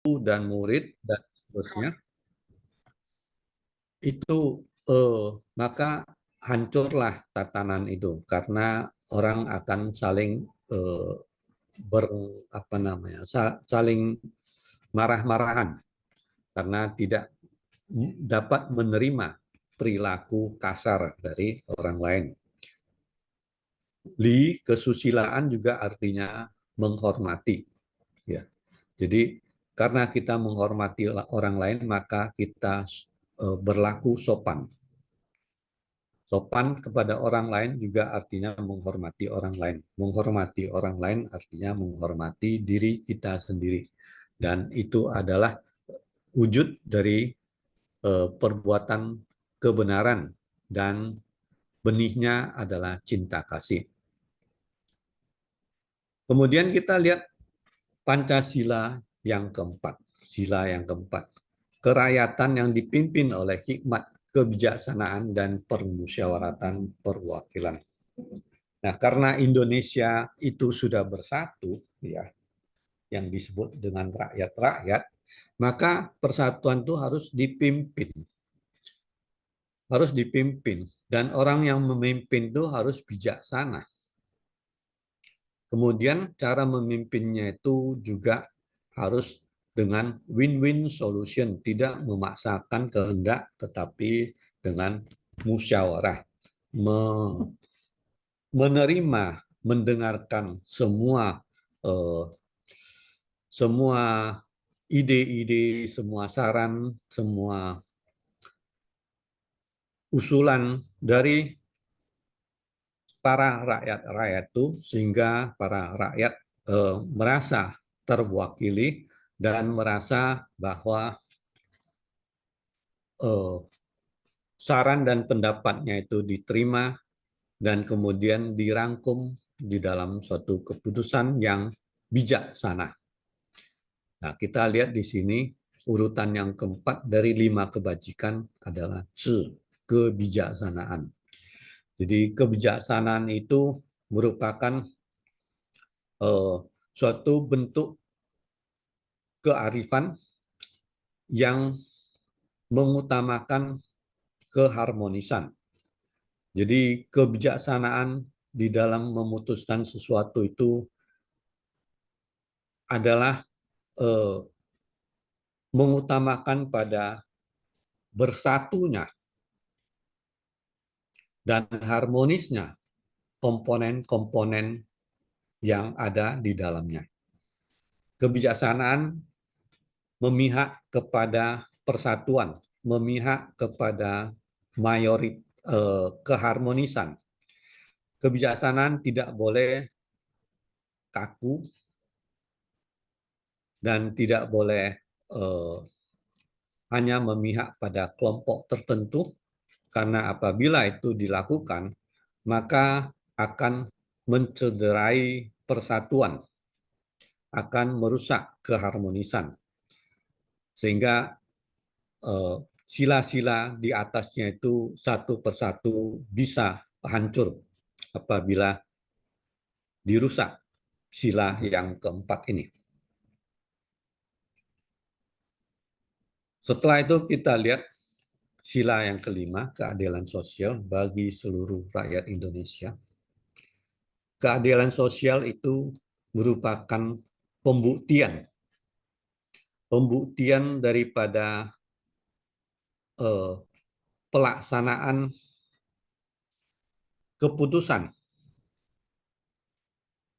dan murid dan seterusnya, itu maka hancurlah tatanan itu karena orang akan saling ber apa namanya saling marah-marahan karena tidak dapat menerima perilaku kasar dari orang lain. Kesusilaan juga artinya menghormati. Ya. Jadi karena kita menghormati orang lain, maka kita berlaku sopan. Sopan kepada orang lain juga artinya menghormati orang lain. Menghormati orang lain artinya menghormati diri kita sendiri. Dan itu adalah wujud dari perbuatan kebenaran dan benihnya adalah cinta kasih. Kemudian kita lihat Pancasila yang keempat. Sila yang keempat. Kerakyatan yang dipimpin oleh hikmat kebijaksanaan dan permusyawaratan perwakilan. Nah, karena Indonesia itu sudah bersatu, ya, yang disebut dengan rakyat-rakyat, maka persatuan itu harus dipimpin. Harus dipimpin. Dan orang yang memimpin itu harus bijaksana. Kemudian cara memimpinnya itu juga harus dengan win-win solution, tidak memaksakan kehendak, tetapi dengan musyawarah, menerima, mendengarkan semua semua ide-ide, semua saran, semua usulan dari para rakyat-rakyat itu sehingga para rakyat merasa terwakili dan merasa bahwa saran dan pendapatnya itu diterima dan kemudian dirangkum di dalam suatu keputusan yang bijaksana. Nah, kita lihat di sini urutan yang keempat dari 5 kebajikan adalah kebijaksanaan. Jadi kebijaksanaan itu merupakan suatu bentuk kearifan yang mengutamakan keharmonisan. Jadi kebijaksanaan di dalam memutuskan sesuatu itu adalah mengutamakan pada bersatunya dan harmonisnya komponen-komponen yang ada di dalamnya. Kebijaksanaan memihak kepada persatuan, memihak kepada keharmonisan. Kebijaksanaan tidak boleh kaku dan tidak boleh hanya memihak pada kelompok tertentu, karena apabila itu dilakukan, maka akan mencederai persatuan, akan merusak keharmonisan. Sehingga sila-sila di atasnya itu satu persatu bisa hancur apabila dirusak sila yang keempat ini. Setelah itu kita lihat sila yang kelima, keadilan sosial bagi seluruh rakyat Indonesia. Keadilan sosial itu merupakan pembuktian daripada pelaksanaan keputusan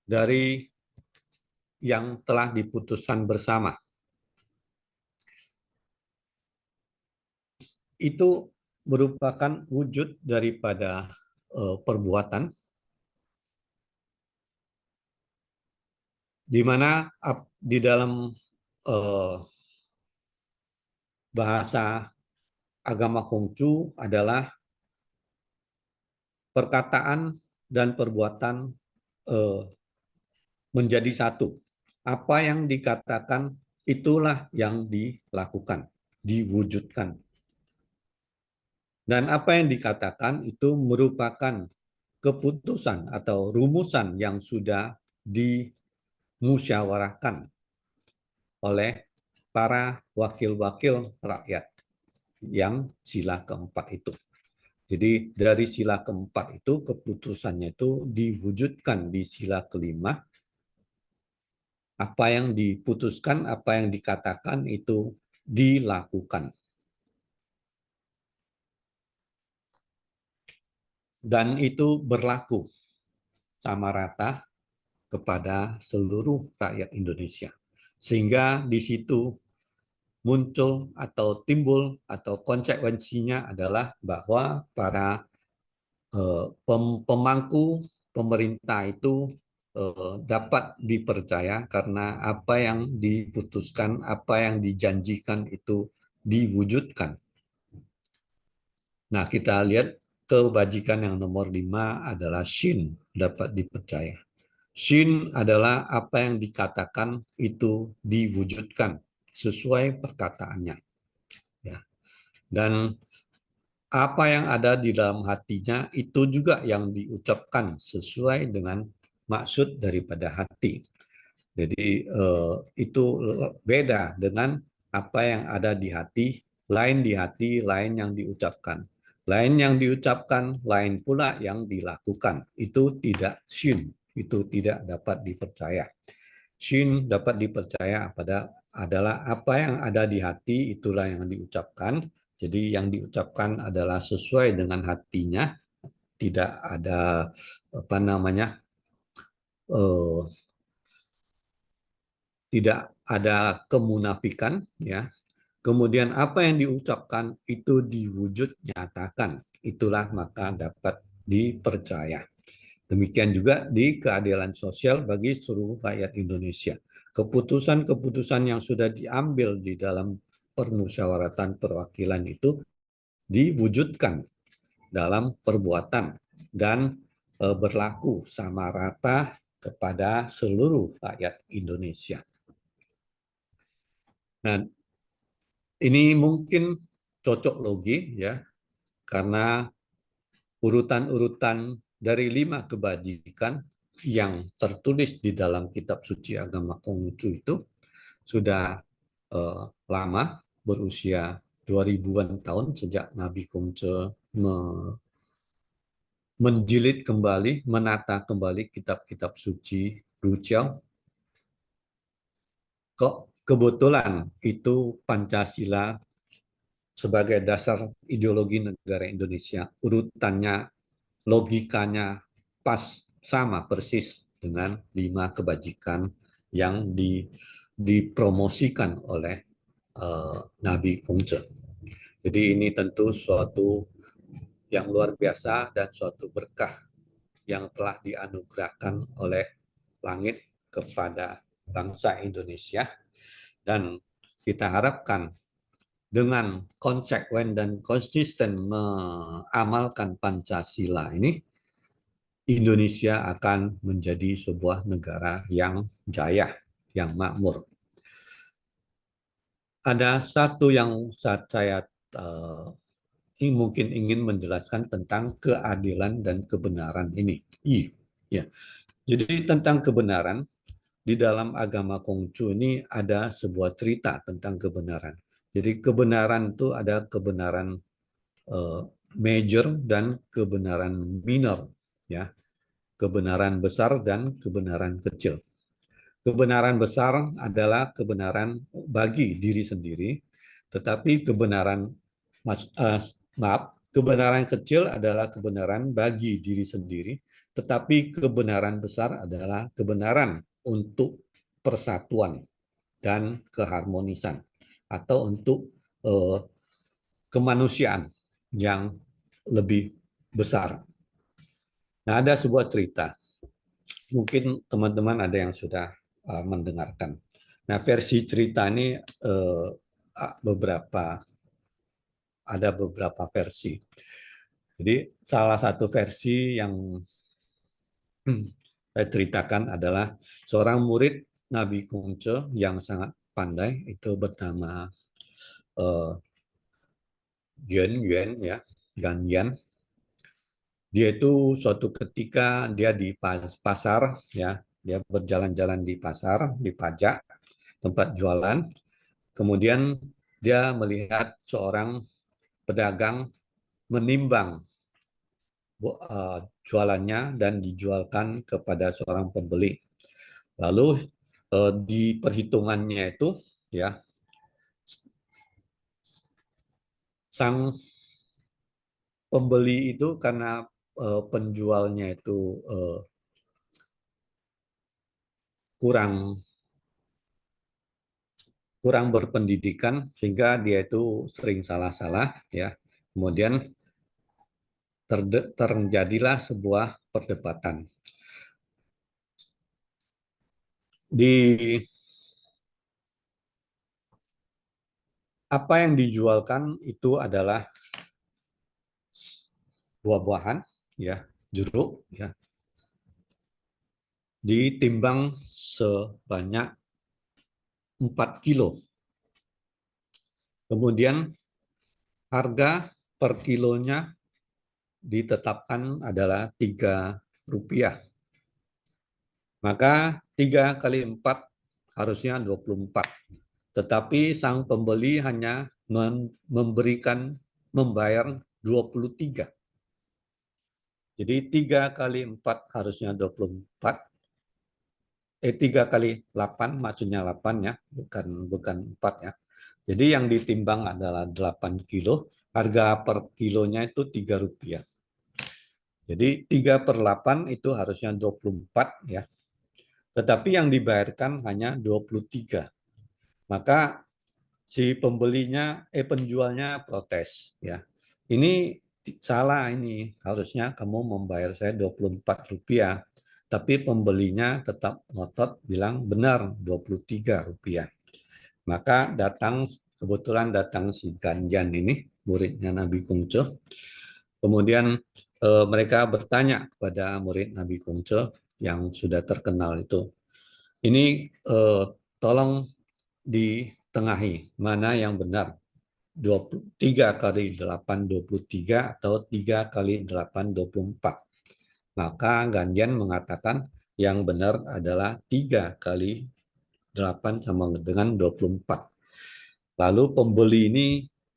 dari yang telah diputuskan bersama. Itu merupakan wujud daripada perbuatan di mana di dalam bahasa agama Konghucu adalah perkataan dan perbuatan menjadi satu. Apa yang dikatakan itulah yang dilakukan, diwujudkan. Dan apa yang dikatakan itu merupakan keputusan atau rumusan yang sudah dimusyawarahkan oleh para wakil-wakil rakyat yang sila keempat itu. Jadi dari sila keempat itu keputusannya itu diwujudkan di sila kelima. Apa yang diputuskan, apa yang dikatakan itu dilakukan. Dan itu berlaku sama rata kepada seluruh rakyat Indonesia. Sehingga di situ muncul atau timbul atau konsekuensinya adalah bahwa para pemangku pemerintah itu dapat dipercaya karena apa yang diputuskan, apa yang dijanjikan itu diwujudkan. Nah, kita lihat kebajikan yang nomor 5 adalah Shin, dapat dipercaya. Shin adalah apa yang dikatakan itu diwujudkan sesuai perkataannya. Ya. Dan apa yang ada di dalam hatinya itu juga yang diucapkan sesuai dengan maksud daripada hati. Jadi itu beda dengan apa yang ada di hati, lain yang diucapkan. Lain yang diucapkan, lain pula yang dilakukan. Itu tidak shin, itu tidak dapat dipercaya. Shin dapat dipercaya adalah apa yang ada di hati, itulah yang diucapkan. Jadi yang diucapkan adalah sesuai dengan hatinya, tidak ada apa namanya eh, tidak ada kemunafikan, ya. Kemudian apa yang diucapkan itu diwujud nyatakan, itulah maka dapat dipercaya. Demikian juga di keadilan sosial bagi seluruh rakyat Indonesia. Keputusan-keputusan yang sudah diambil di dalam permusyawaratan perwakilan itu diwujudkan dalam perbuatan dan berlaku sama rata kepada seluruh rakyat Indonesia. Nah, ini mungkin cocok logi ya, karena urutan-urutan dari 5 kebajikan yang tertulis di dalam kitab suci agama Konghucu itu sudah lama, berusia 2000-an tahun sejak Nabi Konghucu menjilid kembali, menata kembali kitab-kitab suci Luciao. Kok kebetulan itu Pancasila sebagai dasar ideologi negara Indonesia, urutannya, logikanya pas sama persis dengan 5 kebajikan yang dipromosikan oleh Nabi Konghucu. Jadi ini tentu suatu yang luar biasa dan suatu berkah yang telah dianugerahkan oleh langit kepada bangsa Indonesia, dan kita harapkan dengan konsekuen dan konsisten mengamalkan Pancasila ini, Indonesia akan menjadi sebuah negara yang jaya, yang makmur. Ada satu yang saya mungkin ingin menjelaskan tentang keadilan dan kebenaran ini. Ya. Jadi tentang kebenaran, di dalam agama Konghucu ini ada sebuah cerita tentang kebenaran. Jadi kebenaran itu ada kebenaran major dan kebenaran minor, ya. Kebenaran besar dan kebenaran kecil. Kebenaran besar adalah kebenaran bagi diri sendiri, tetapi kebenaran kecil adalah kebenaran bagi diri sendiri, tetapi kebenaran besar adalah kebenaran untuk persatuan dan keharmonisan, atau untuk kemanusiaan yang lebih besar. Nah, ada sebuah cerita. Mungkin teman-teman ada yang sudah mendengarkan. Nah, versi cerita ini ada beberapa versi. Jadi salah satu versi yang saya ceritakan adalah seorang murid Nabi Konghucu yang sangat pandai, itu bernama Yuan Yuan, ya, Ganyan. Dia itu suatu ketika dia di pasar, ya, dia berjalan-jalan di pasar, di pajak, tempat jualan. Kemudian dia melihat seorang pedagang menimbang jualannya dan dijualkan kepada seorang pembeli. Lalu di perhitungannya itu ya sang pembeli itu karena penjualnya itu kurang kurang berpendidikan sehingga dia itu sering salah-salah ya. Kemudian terjadilah sebuah perdebatan. Di apa yang dijualkan itu adalah buah-buahan ya, jeruk ya, ditimbang sebanyak 4 kilo. Kemudian harga per kilonya ditetapkan adalah Rp3. Maka 3 kali 4 harusnya 24. Tetapi sang pembeli hanya membayar 23. Jadi 3 kali 4 harusnya 24. 3 kali 8 maksudnya 8 ya, bukan 4 ya. Jadi yang ditimbang adalah 8 kilo, harga per kilonya itu Rp3. Jadi 3 per 8 itu harusnya 24 ya. Tetapi yang dibayarkan hanya 23. Maka si penjualnya protes ya. Ini salah ini, harusnya kamu membayar saya Rp24. Tapi pembelinya tetap ngotot bilang benar Rp23. Maka kebetulan datang si Ganjan ini, muridnya Nabi Kungco. Kemudian mereka bertanya kepada murid Nabi Kungco yang sudah terkenal itu, ini tolong ditengahi mana yang benar, 3 kali 8 23 atau 3 kali 8 24. Maka Ganjan mengatakan yang benar adalah 3 kali 8 sama dengan 24. Lalu pembeli ini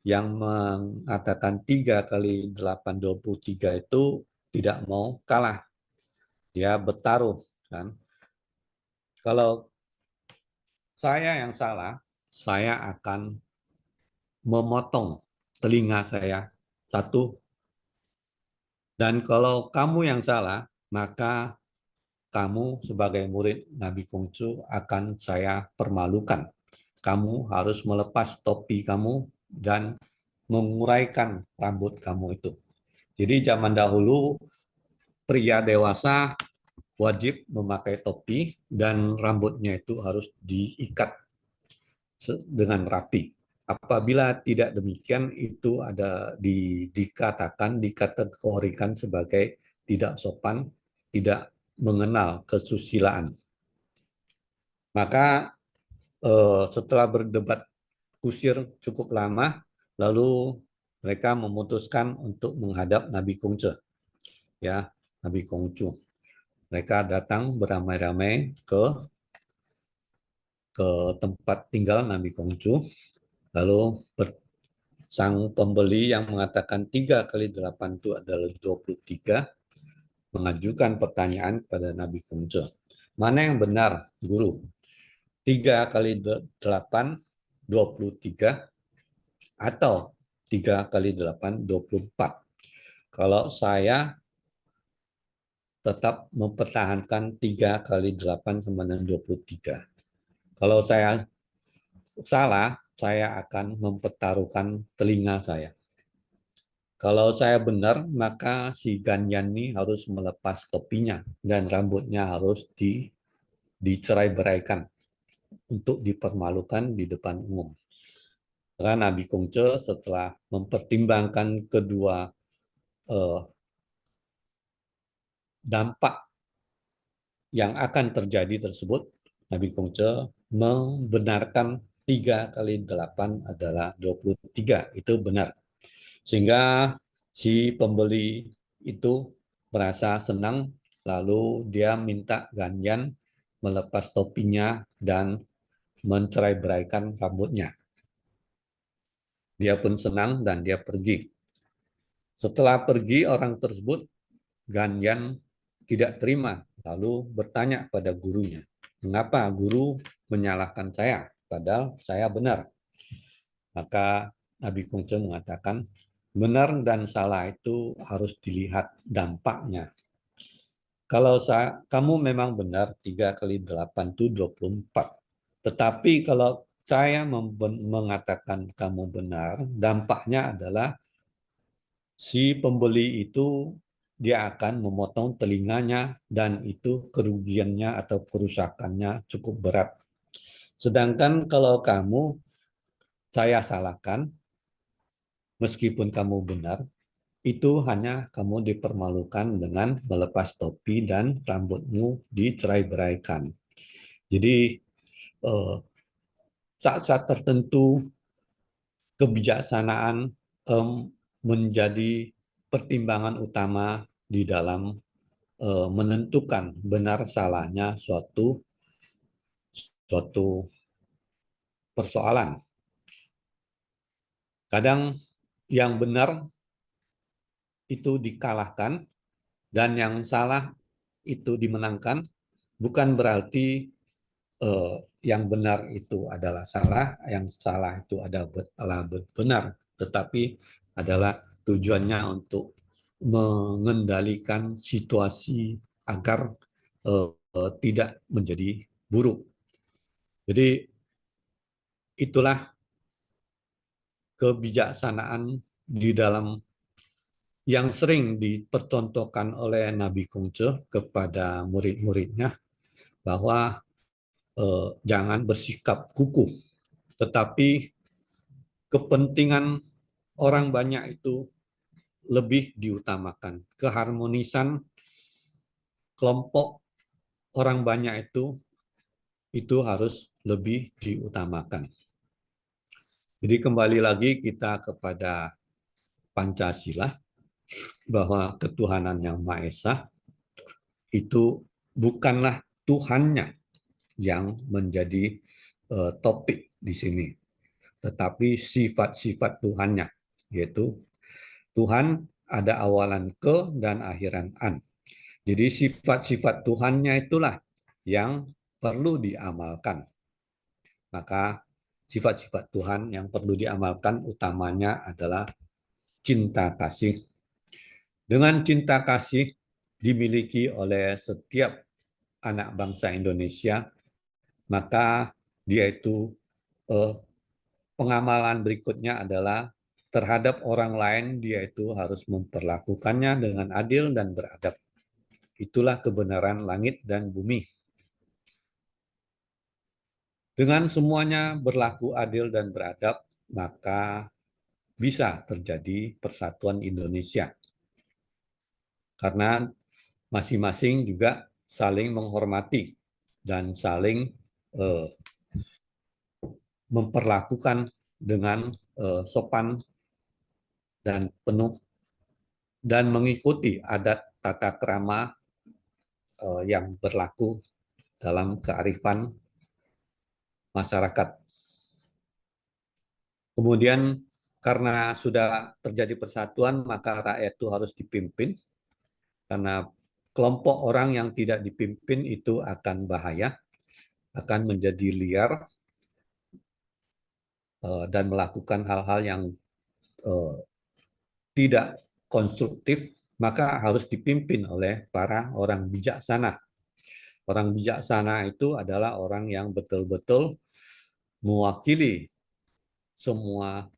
yang mengatakan 3 kali 8 23 itu tidak mau kalah. Dia bertaruh kan. Kalau saya yang salah, saya akan memotong telinga saya satu. Dan kalau kamu yang salah, maka kamu sebagai murid Nabi Kongcu akan saya permalukan. Kamu harus melepas topi kamu dan menguraikan rambut kamu itu. Jadi zaman dahulu pria dewasa wajib memakai topi dan rambutnya itu harus diikat dengan rapi. Apabila tidak demikian, itu dikategorikan sebagai tidak sopan, tidak mengenal kesusilaan. Maka setelah berdebat kusir cukup lama, lalu mereka memutuskan untuk menghadap Nabi Kongce. Ya, Nabi Kongcu. Mereka datang beramai-ramai ke tempat tinggal Nabi Kongcu. Lalu sang pembeli yang mengatakan 3 kali 8 itu adalah 23, mengajukan pertanyaan kepada Nabi Kongcu. Mana yang benar, Guru? 3 kali 8, 23, atau 3 kali 8, 24. Kalau saya tetap mempertahankan 3 kali 8 sama dengan 23. Kalau saya salah, saya akan mempertaruhkan telinga saya. Kalau saya benar, maka si Ganyan ini harus melepas topinya dan rambutnya harus dicerai-beraikan untuk dipermalukan di depan umum. Karena Nabi Kongce setelah mempertimbangkan kedua dampak yang akan terjadi tersebut, Nabi Kongce membenarkan 3 kali 8 adalah 23. Itu benar. Sehingga si pembeli itu merasa senang, lalu dia minta Ganyan melepas topinya dan mencerai-beraikan rambutnya. Dia pun senang dan dia pergi. Setelah pergi, orang tersebut Ganyan tidak terima, lalu bertanya pada gurunya, mengapa guru menyalahkan saya, padahal saya benar. Maka Nabi Kungce mengatakan, benar dan salah itu harus dilihat dampaknya. Kalau kamu memang benar, 3 kali 8 itu 24. Tetapi kalau saya mengatakan kamu benar, dampaknya adalah si pembeli itu dia akan memotong telinganya dan itu kerugiannya atau kerusakannya cukup berat. Sedangkan kalau saya salahkan, meskipun kamu benar, itu hanya kamu dipermalukan dengan melepas topi dan rambutmu dicerai-beraikan. Jadi saat-saat tertentu kebijaksanaan menjadi pertimbangan utama di dalam menentukan benar salahnya suatu persoalan. Kadang yang benar itu dikalahkan dan yang salah itu dimenangkan, bukan berarti yang benar itu adalah salah, yang salah itu adalah benar, tetapi adalah tujuannya untuk mengendalikan situasi agar tidak menjadi buruk. Jadi itulah kebijaksanaan di dalam yang sering dipercontohkan oleh Nabi Kongce kepada murid-muridnya bahwa jangan bersikap kukuh, tetapi kepentingan orang banyak itu lebih diutamakan. Keharmonisan kelompok orang banyak itu harus lebih diutamakan. Jadi kembali lagi kita kepada Pancasila, bahwa ketuhanan yang Maha Esa itu bukanlah Tuhannya yang menjadi topik di sini, tetapi sifat-sifat Tuhannya, yaitu Tuhan ada awalan ke dan akhiran an. Jadi sifat-sifat Tuhannya itulah yang perlu diamalkan. Maka sifat-sifat Tuhan yang perlu diamalkan utamanya adalah cinta kasih. Dengan cinta kasih dimiliki oleh setiap anak bangsa Indonesia, maka dia itu pengamalan berikutnya adalah terhadap orang lain dia itu harus memperlakukannya dengan adil dan beradab. Itulah kebenaran langit dan bumi. Dengan semuanya berlaku adil dan beradab, maka bisa terjadi persatuan Indonesia. Karena masing-masing juga saling menghormati dan saling memperlakukan dengan sopan dan penuh dan mengikuti adat tata krama yang berlaku dalam kearifan masyarakat. Kemudian karena sudah terjadi persatuan, maka rakyat itu harus dipimpin, karena kelompok orang yang tidak dipimpin itu akan bahaya, akan menjadi liar, dan melakukan hal-hal yang tidak konstruktif, maka harus dipimpin oleh para orang bijaksana. Orang bijaksana itu adalah orang yang betul-betul mewakili semua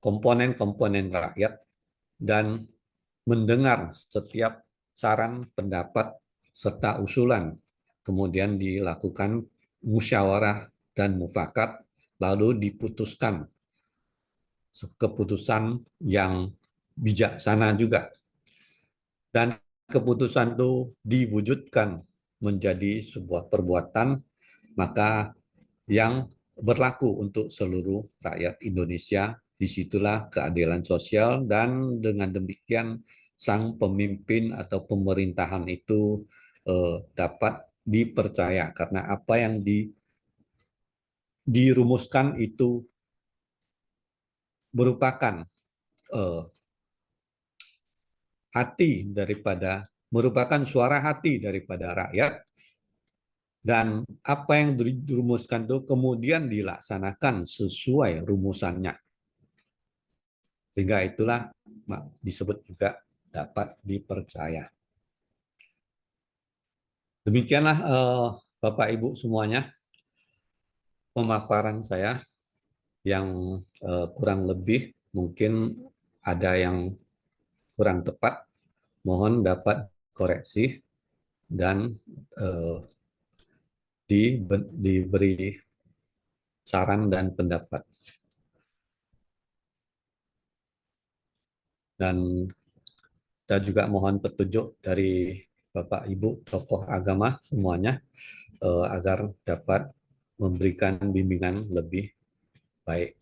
komponen-komponen rakyat dan mendengar setiap saran, pendapat, serta usulan. Kemudian dilakukan musyawarah dan mufakat, lalu diputuskan keputusan yang bijaksana juga. Dan keputusan itu diwujudkan menjadi sebuah perbuatan, maka yang berlaku untuk seluruh rakyat Indonesia. Disitulah keadilan sosial, dan dengan demikian sang pemimpin atau pemerintahan itu dapat dipercaya karena apa yang dirumuskan itu merupakan merupakan suara hati daripada rakyat, dan apa yang dirumuskan itu kemudian dilaksanakan sesuai rumusannya. Sehingga itulah disebut juga dapat dipercaya. Demikianlah Bapak Ibu semuanya pemaparan saya yang kurang lebih mungkin ada yang kurang tepat, mohon dapat koreksi dan diberi saran dan pendapat. Dan kita juga mohon petunjuk dari Bapak Ibu tokoh agama semuanya agar dapat memberikan bimbingan lebih baik.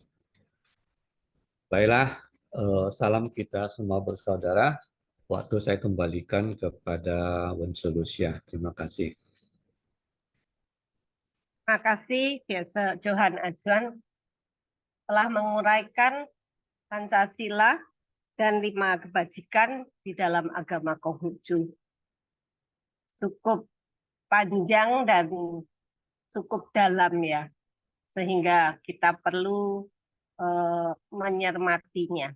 Baiklah, salam kita semua bersaudara. Waktu saya kembalikan kepada Wense Lucia. Terima kasih. Terima kasih, Biasa Johan Ajuan telah menguraikan Pancasila dan 5 kebajikan di dalam agama Konghucu. Cukup panjang dan cukup dalam ya, sehingga kita perlu mencermatinya.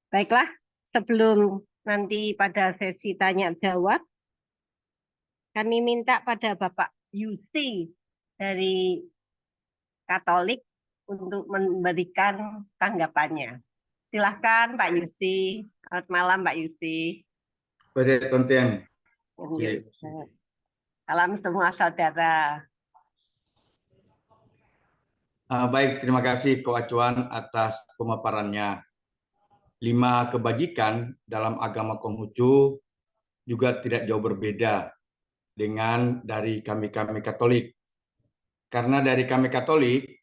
Baiklah, sebelum nanti pada sesi tanya jawab, kami minta pada Bapak Yusi dari Katolik untuk memberikan tanggapannya. Silahkan Pak Yusi. Selamat malam Pak Yusi. Salam semua saudara. Baik, terima kasih Ko Acuan atas pemaparannya. 5 kebajikan dalam agama Konghucu juga tidak jauh berbeda dengan dari kami Katolik. Karena dari kami Katolik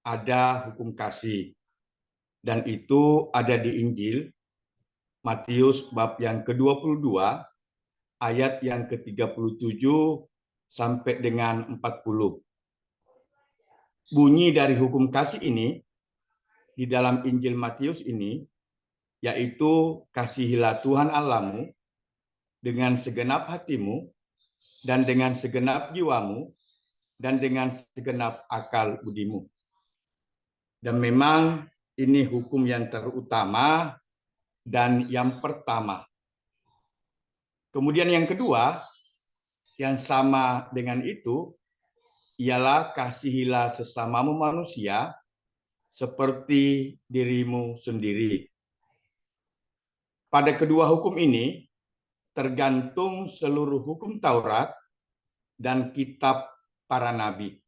ada hukum kasih, dan itu ada di Injil Matius bab yang ke-22 ayat yang ke-37 sampai dengan 40. Bunyi dari hukum kasih ini di dalam Injil Matius ini yaitu kasihilah Tuhan Allahmu dengan segenap hatimu dan dengan segenap jiwamu dan dengan segenap akal budimu. Dan memang ini hukum yang terutama dan yang pertama. Kemudian yang kedua, yang sama dengan itu, ialah kasihilah sesamamu manusia seperti dirimu sendiri. Pada kedua hukum ini, tergantung seluruh hukum Taurat dan kitab para nabi.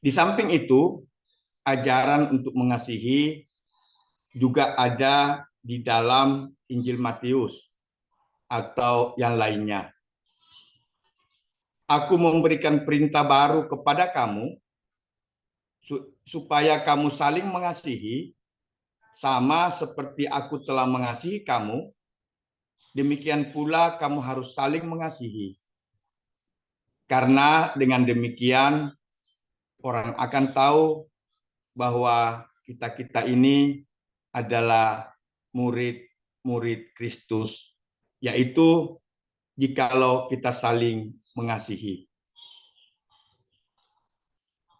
Di samping itu, ajaran untuk mengasihi juga ada di dalam Injil Matius atau yang lainnya. Aku memberikan perintah baru kepada kamu supaya kamu saling mengasihi sama seperti aku telah mengasihi kamu, demikian pula kamu harus saling mengasihi. Karena dengan demikian orang akan tahu bahwa kita ini adalah murid-murid Kristus, yaitu jikalau kita saling mengasihi.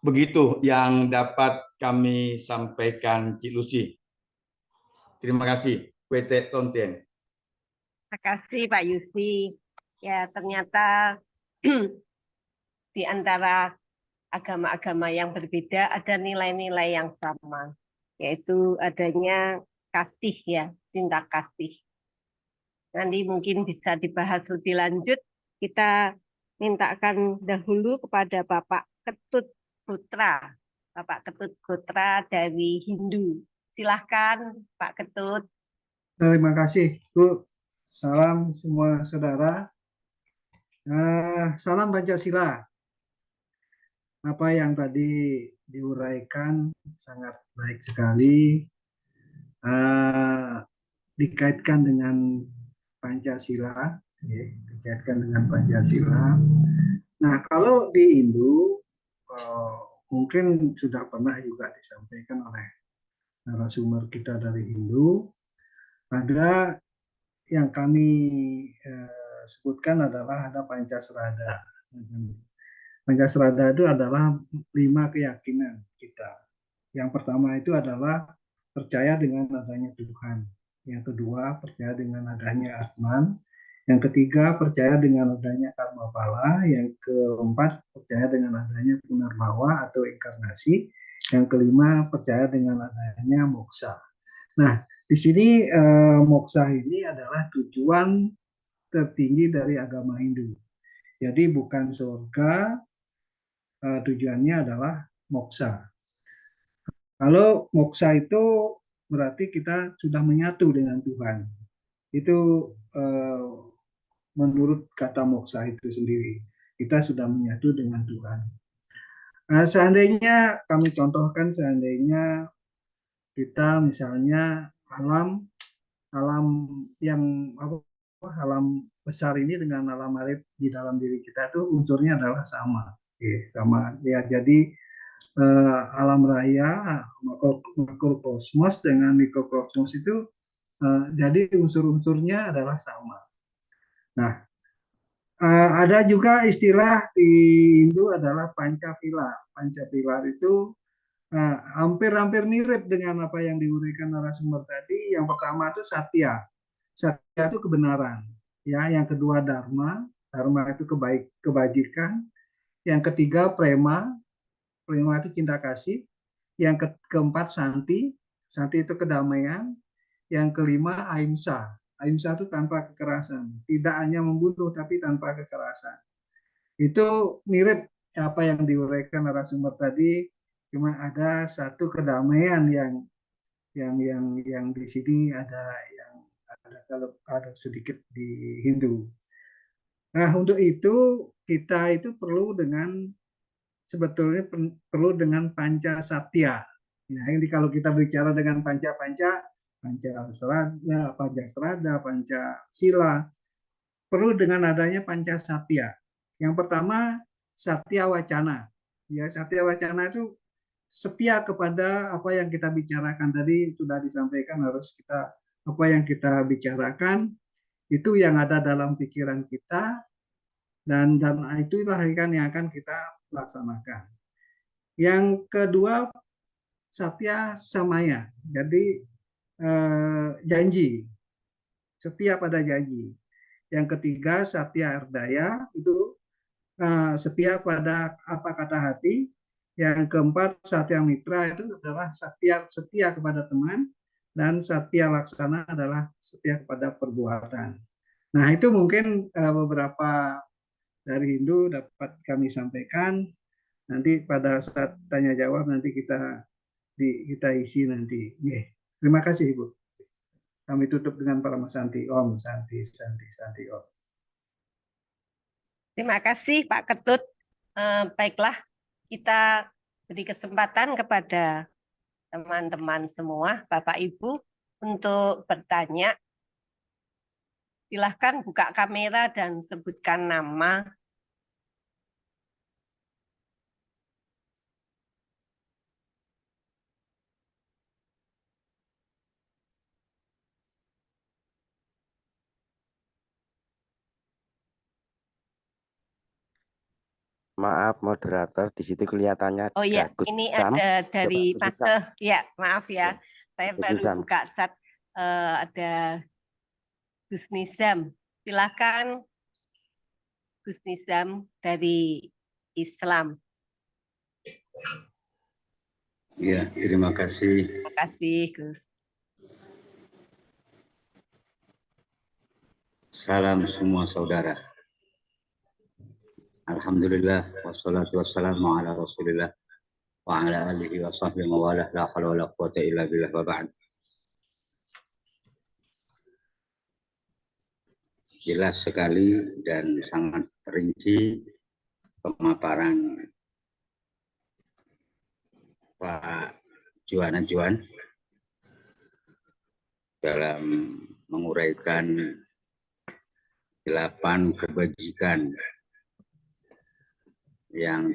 Begitu yang dapat kami sampaikan, Cik Lucy. Terima kasih. PT Tontien. Terima kasih Pak Yusi. Ya, ternyata di antara agama-agama yang berbeda ada nilai-nilai yang sama, yaitu adanya kasih ya, cinta kasih. Nanti mungkin bisa dibahas lebih lanjut. Kita mintakan dahulu kepada Bapak Ketut Putra. Bapak Ketut Putra dari Hindu. Silahkan Pak Ketut. Terima kasih Bu. Salam semua saudara. Salam Pancasila. Apa yang tadi diuraikan sangat baik sekali. Dikaitkan dengan Pancasila. Dikaitkan dengan Pancasila. Nah, kalau di Hindu mungkin sudah pernah juga disampaikan oleh narasumber kita dari Hindu. Ada yang kami sebutkan adalah ada Pancasrada. Pancasrada itu adalah 5 keyakinan kita. Yang pertama itu adalah percaya dengan adanya Tuhan. Yang kedua, percaya dengan adanya Atman. Yang ketiga, percaya dengan adanya karma bala. Yang keempat, percaya dengan adanya punarbawa atau inkarnasi. Yang kelima, percaya dengan adanya moksa. Nah, di sini moksa ini adalah tujuan tertinggi dari agama Hindu. Jadi bukan surga, tujuannya adalah moksa. Kalau moksa itu berarti kita sudah menyatu dengan Tuhan. Itu menurut kata moksa itu sendiri. Kita sudah menyatu dengan Tuhan. Nah, seandainya kami contohkan, seandainya kita misalnya alam yang alam besar ini dengan alam air di dalam diri kita itu unsurnya adalah sama. Sama ya, jadi alam raya makrokosmos dengan mikrokosmos itu jadi unsur-unsurnya adalah sama. Nah, ada juga istilah di Hindu adalah Pancapilar. Pancapilar itu hampir-hampir mirip dengan apa yang diuraikan narasumber tadi. Yang pertama itu Satya. Satya itu kebenaran. Ya, yang kedua Dharma. Dharma itu kebajikan. Yang ketiga Prema. Prema itu cinta kasih. Yang keempat Santi. Santi itu kedamaian. Yang kelima Ahimsa. Ahimsa itu tanpa kekerasan. Tidak hanya membunuh tapi tanpa kekerasan. Itu mirip apa yang diuraikan narasumber tadi. Cuma ada satu kedamaian yang di sini ada yang ada sedikit di Hindu. Nah, untuk itu kita itu sebetulnya perlu dengan panca satya. Nah, ini kalau kita bicara dengan Pancasrada, Pancasila, perlu dengan adanya panca satya. Yang pertama satya wacana. Ya, satya wacana itu setia kepada apa yang kita bicarakan tadi, sudah disampaikan, harus kita apa yang kita bicarakan itu yang ada dalam pikiran kita, dan itulah kan yang akan kita laksanakan. Yang kedua satya samaya, jadi janji, setia pada janji. Yang ketiga satya ardaya, itu setia pada apa kata hati. Yang keempat satya mitra, itu adalah setia kepada teman. Dan satya laksana adalah setia kepada perbuatan. Nah, itu mungkin beberapa dari Hindu dapat kami sampaikan. Nanti pada saat tanya jawab nanti kita isi nanti. Terima kasih Ibu. Kami tutup dengan Parama Santi. Om Santi Santi Santi Om. Terima kasih Pak Ketut. Baiklah, kita beri kesempatan kepada teman-teman semua, Bapak Ibu, untuk bertanya. Silahkan buka kamera dan sebutkan nama. Maaf moderator, di situ kelihatannya Oh ya, ini ada dari Mas. Ya, maaf ya. Saya baru buka chat. Ada Gus Nizam. Silakan Gus Nizam dari Islam. Ya, terima kasih. Terima kasih, Gus. Salam semua saudara. Alhamdulillah, wassalatu wassalamu ala rasulillah wa ala alihi wa sahbihi wa wala la hawla wa la quwata illa billah wa ba'd. Jelas sekali dan sangat rinci pemaparan Pak Juan dalam menguraikan 8 kebajikan yang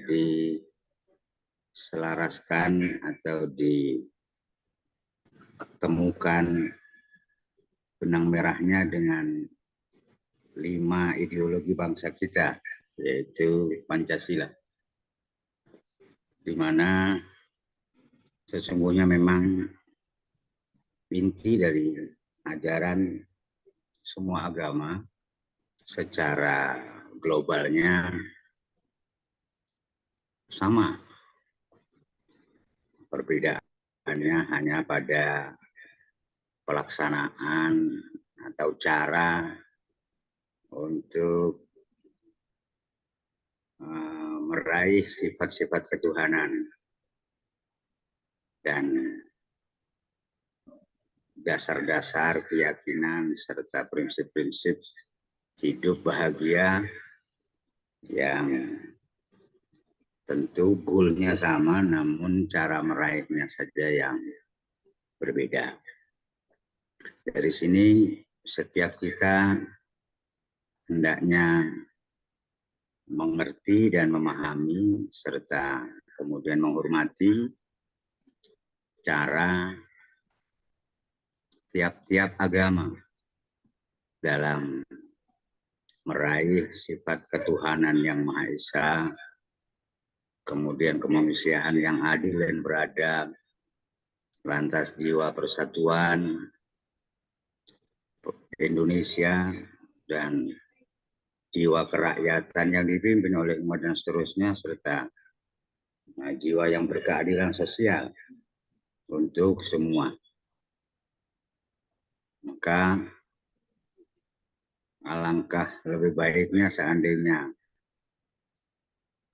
diselaraskan atau temukan benang merahnya dengan 5 ideologi bangsa kita, yaitu Pancasila, di mana sesungguhnya memang inti dari ajaran semua agama secara globalnya sama. Perbedaannya hanya pada pelaksanaan atau cara untuk meraih sifat-sifat ketuhanan dan dasar-dasar keyakinan serta prinsip-prinsip hidup bahagia yang tentu goalnya sama, namun cara meraihnya saja yang berbeda. Dari sini setiap kita hendaknya mengerti dan memahami serta kemudian menghormati cara tiap-tiap agama dalam meraih sifat ketuhanan yang Maha Esa, kemudian kemanusiaan yang adil dan beradab, lantas jiwa persatuan Indonesia, dan jiwa kerakyatan yang dipimpin oleh umat dan seterusnya, serta jiwa yang berkeadilan sosial untuk semua. Maka alangkah lebih baiknya seandainya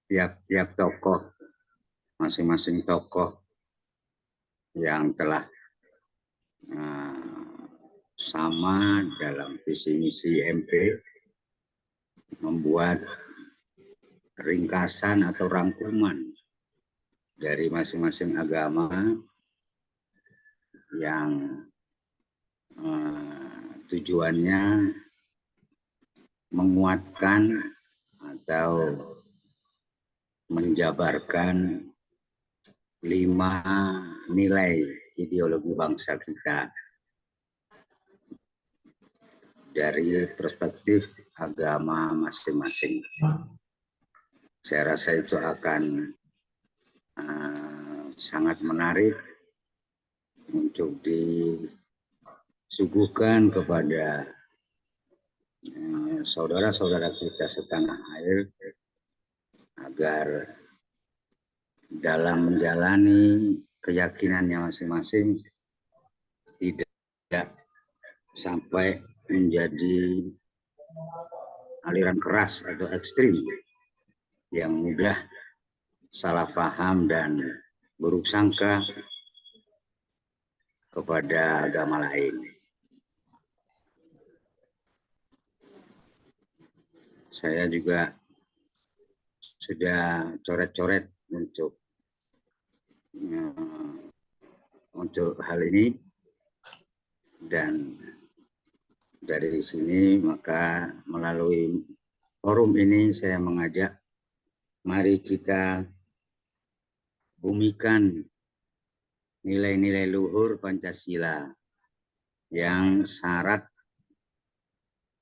tiap-tiap tokoh, masing-masing tokoh yang telah sama dalam visi misi MP membuat ringkasan atau rangkuman dari masing-masing agama yang tujuannya menguatkan atau menjabarkan 5 nilai ideologi bangsa kita dari perspektif agama masing-masing. Saya rasa itu akan sangat menarik untuk disuguhkan kepada saudara-saudara kita setanah air, agar dalam menjalani keyakinannya masing-masing tidak sampai menjadi aliran keras atau ekstrim yang mudah salah paham dan buruk sangka kepada agama lain. Saya juga sudah coret-coret untuk hal ini, dan dari sini maka melalui forum ini saya mengajak, mari kita bumikan nilai-nilai luhur Pancasila yang syarat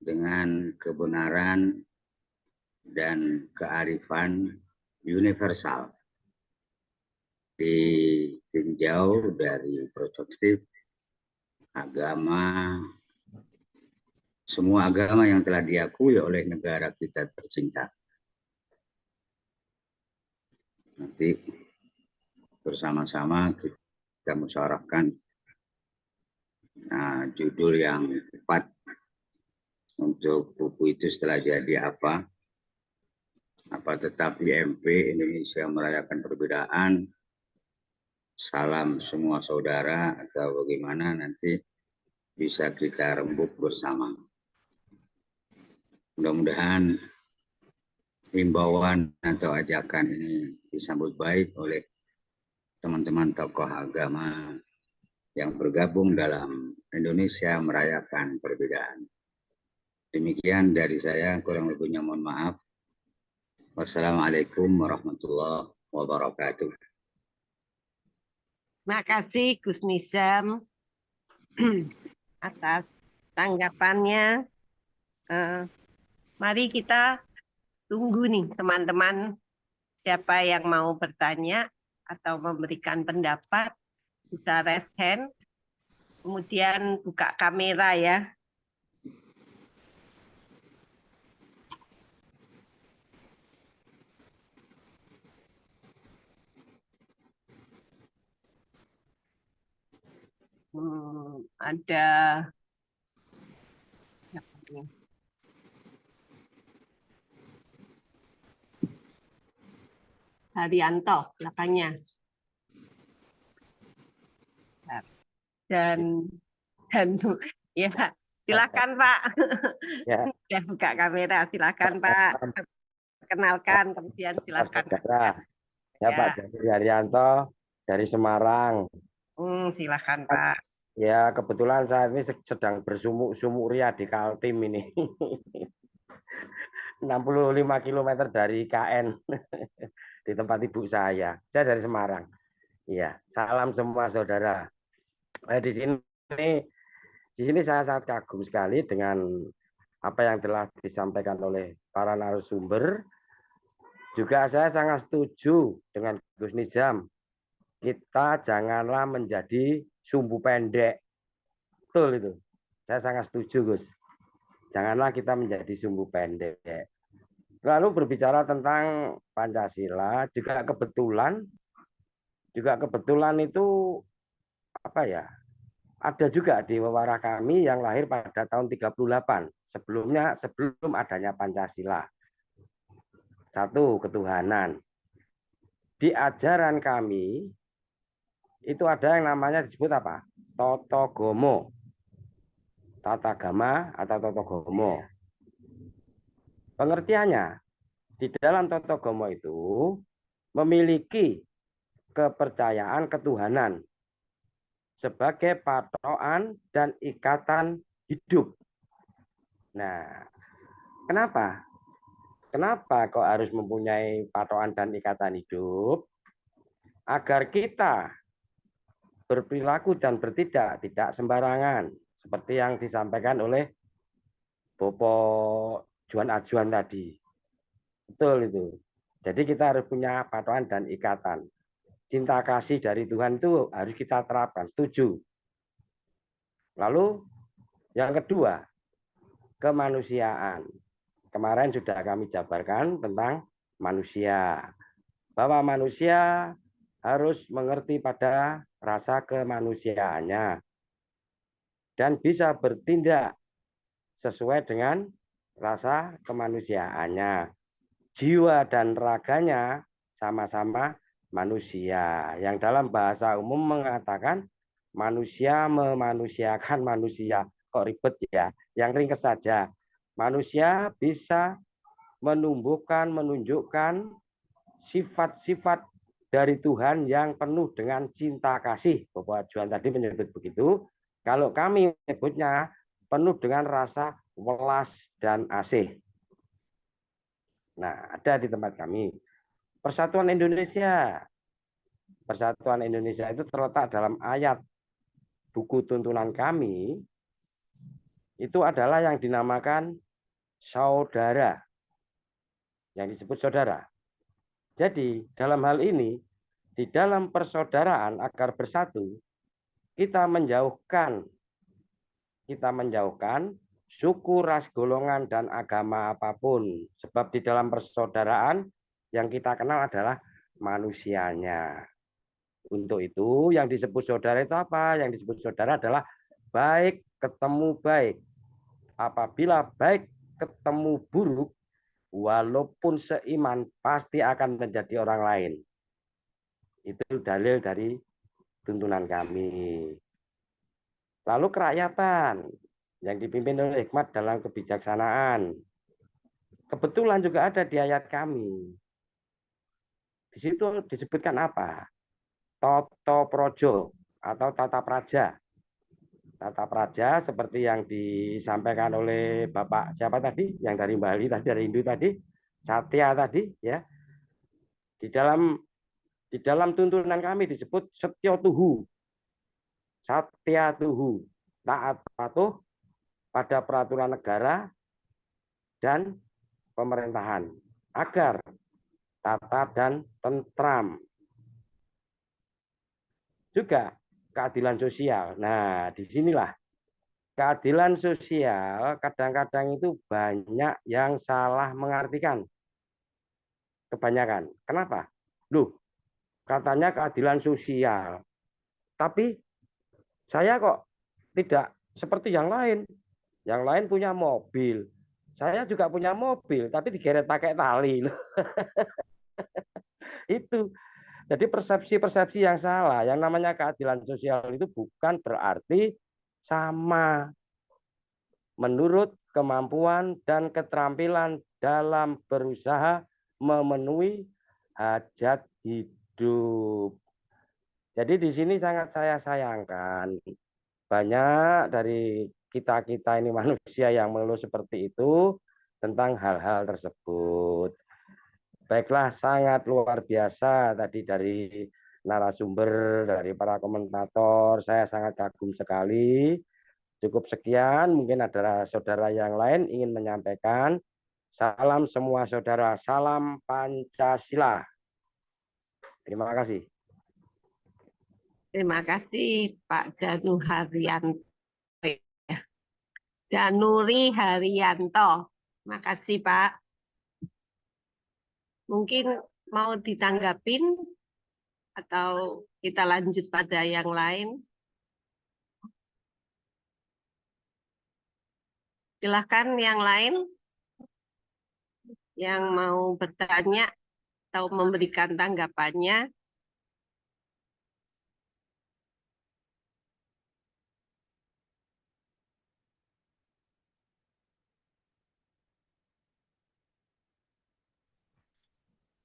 dengan kebenaran dan kearifan universal, ditinjau dari perspektif agama, semua agama yang telah diakui oleh negara kita tercinta. Nanti bersama-sama kita musyawarahkan judul yang tepat untuk buku itu setelah jadi apa tetap IMP Indonesia Merayakan Perbedaan, salam semua saudara, atau bagaimana nanti bisa kita rembuk bersama. Mudah-mudahan himbauan atau ajakan ini disambut baik oleh teman-teman tokoh agama yang bergabung dalam Indonesia Merayakan Perbedaan. Demikian dari saya, kurang lebihnya mohon maaf. Wassalamualaikum warahmatullahi wabarakatuh. Terima kasih Gus Nizam atas tanggapannya. Mari kita tunggu nih teman-teman, siapa yang mau bertanya atau memberikan pendapat, bisa raise hand, kemudian buka kamera ya. Ada siapa nih? Haryanto belakangnya. Dan ya, silakan Pak. Ya. Ya, buka kamera, silakan Pak. Kenalkan, kemudian silakan. Saudara, ya Pak Jari Haryanto dari Semarang. Silakan Pak. Ya, kebetulan saya ini sedang bersumuk-sumuk ria di Kaltim ini. 65 km dari KN di tempat ibu saya. Saya dari Semarang. Iya, salam semua saudara. Di sini saya sangat kagum sekali dengan apa yang telah disampaikan oleh para narasumber. Juga saya sangat setuju dengan Gus Nizam. Kita janganlah menjadi sumbu pendek. Betul itu. Saya sangat setuju, Gus. Janganlah kita menjadi sumbu pendek. Lalu berbicara tentang Pancasila, juga kebetulan itu apa ya? Ada juga di wawara kami yang lahir pada tahun 38, sebelum adanya Pancasila. Satu, ketuhanan. Di ajaran kami itu ada yang namanya disebut apa? Totogomo. Tatagama atau Totogomo. Pengertiannya, di dalam Totogomo itu memiliki kepercayaan ketuhanan sebagai patokan dan ikatan hidup. Nah, kenapa? Kenapa kok harus mempunyai patokan dan ikatan hidup? Agar kita berperilaku dan bertindak tidak sembarangan. Seperti yang disampaikan oleh Bopo Juan Ajuan tadi. Betul itu. Jadi kita harus punya patokan dan ikatan. Cinta kasih dari Tuhan itu harus kita terapkan. Setuju. Lalu yang kedua, kemanusiaan. Kemarin sudah kami jabarkan tentang manusia. Bahwa manusia harus mengerti pada rasa kemanusiaannya. Dan bisa bertindak sesuai dengan rasa kemanusiaannya. Jiwa dan raganya sama-sama manusia. Yang dalam bahasa umum mengatakan manusia memanusiakan manusia. Kok ribet ya? Yang ringkas saja. Manusia bisa menunjukkan sifat-sifat dari Tuhan yang penuh dengan cinta kasih. Bapak Juan tadi menyebut begitu. Kalau kami menyebutnya penuh dengan rasa welas dan asih. Nah, ada di tempat kami. Persatuan Indonesia. Persatuan Indonesia itu terletak dalam ayat buku tuntunan kami. Itu adalah yang dinamakan saudara. Yang disebut saudara. Jadi, dalam hal ini, di dalam persaudaraan agar bersatu, kita menjauhkan suku, ras, golongan, dan agama apapun. Sebab di dalam persaudaraan yang kita kenal adalah manusianya. Untuk itu yang disebut saudara itu apa? Yang disebut saudara adalah baik ketemu baik. Apabila baik ketemu buruk, walaupun seiman pasti akan menjadi orang lain. Itu dalil dari tuntunan kami. Lalu kerakyatan yang dipimpin oleh hikmat dalam kebijaksanaan. Kebetulan juga ada di ayat kami. Di situ disebutkan apa? Toto Projo atau tata praja. Tata praja seperti yang disampaikan oleh Bapak siapa tadi? Yang dari Bali tadi, dari Hindu tadi, Satya tadi, ya. Di dalam tuntunan kami disebut Setya Tuhu. Satya Tuhu. taat patuh pada peraturan negara dan pemerintahan agar tata dan tentram. Juga keadilan sosial. Nah, disinilah keadilan sosial kadang-kadang itu banyak yang salah mengartikan. Kebanyakan. Kenapa? Loh, katanya keadilan sosial. Tapi saya kok tidak seperti yang lain. Yang lain punya mobil. Saya juga punya mobil, tapi digeret pakai tali. Itu. Jadi persepsi-persepsi yang salah. Yang namanya keadilan sosial itu bukan berarti sama menurut kemampuan dan keterampilan dalam berusaha memenuhi hajat hidup. Jadi di sini sangat saya sayangkan banyak dari kita-kita ini manusia yang mengeluh seperti itu tentang hal-hal tersebut. Baiklah, sangat luar biasa tadi dari narasumber, dari para komentator, saya sangat kagum sekali. Cukup sekian, mungkin ada saudara yang lain ingin menyampaikan. Salam semua saudara, salam Pancasila. Terima kasih. Terima kasih Pak Januri Haryanto. Terima kasih Pak. Mungkin mau ditanggapin atau kita lanjut pada yang lain? Silakan yang lain yang mau bertanya atau memberikan tanggapannya.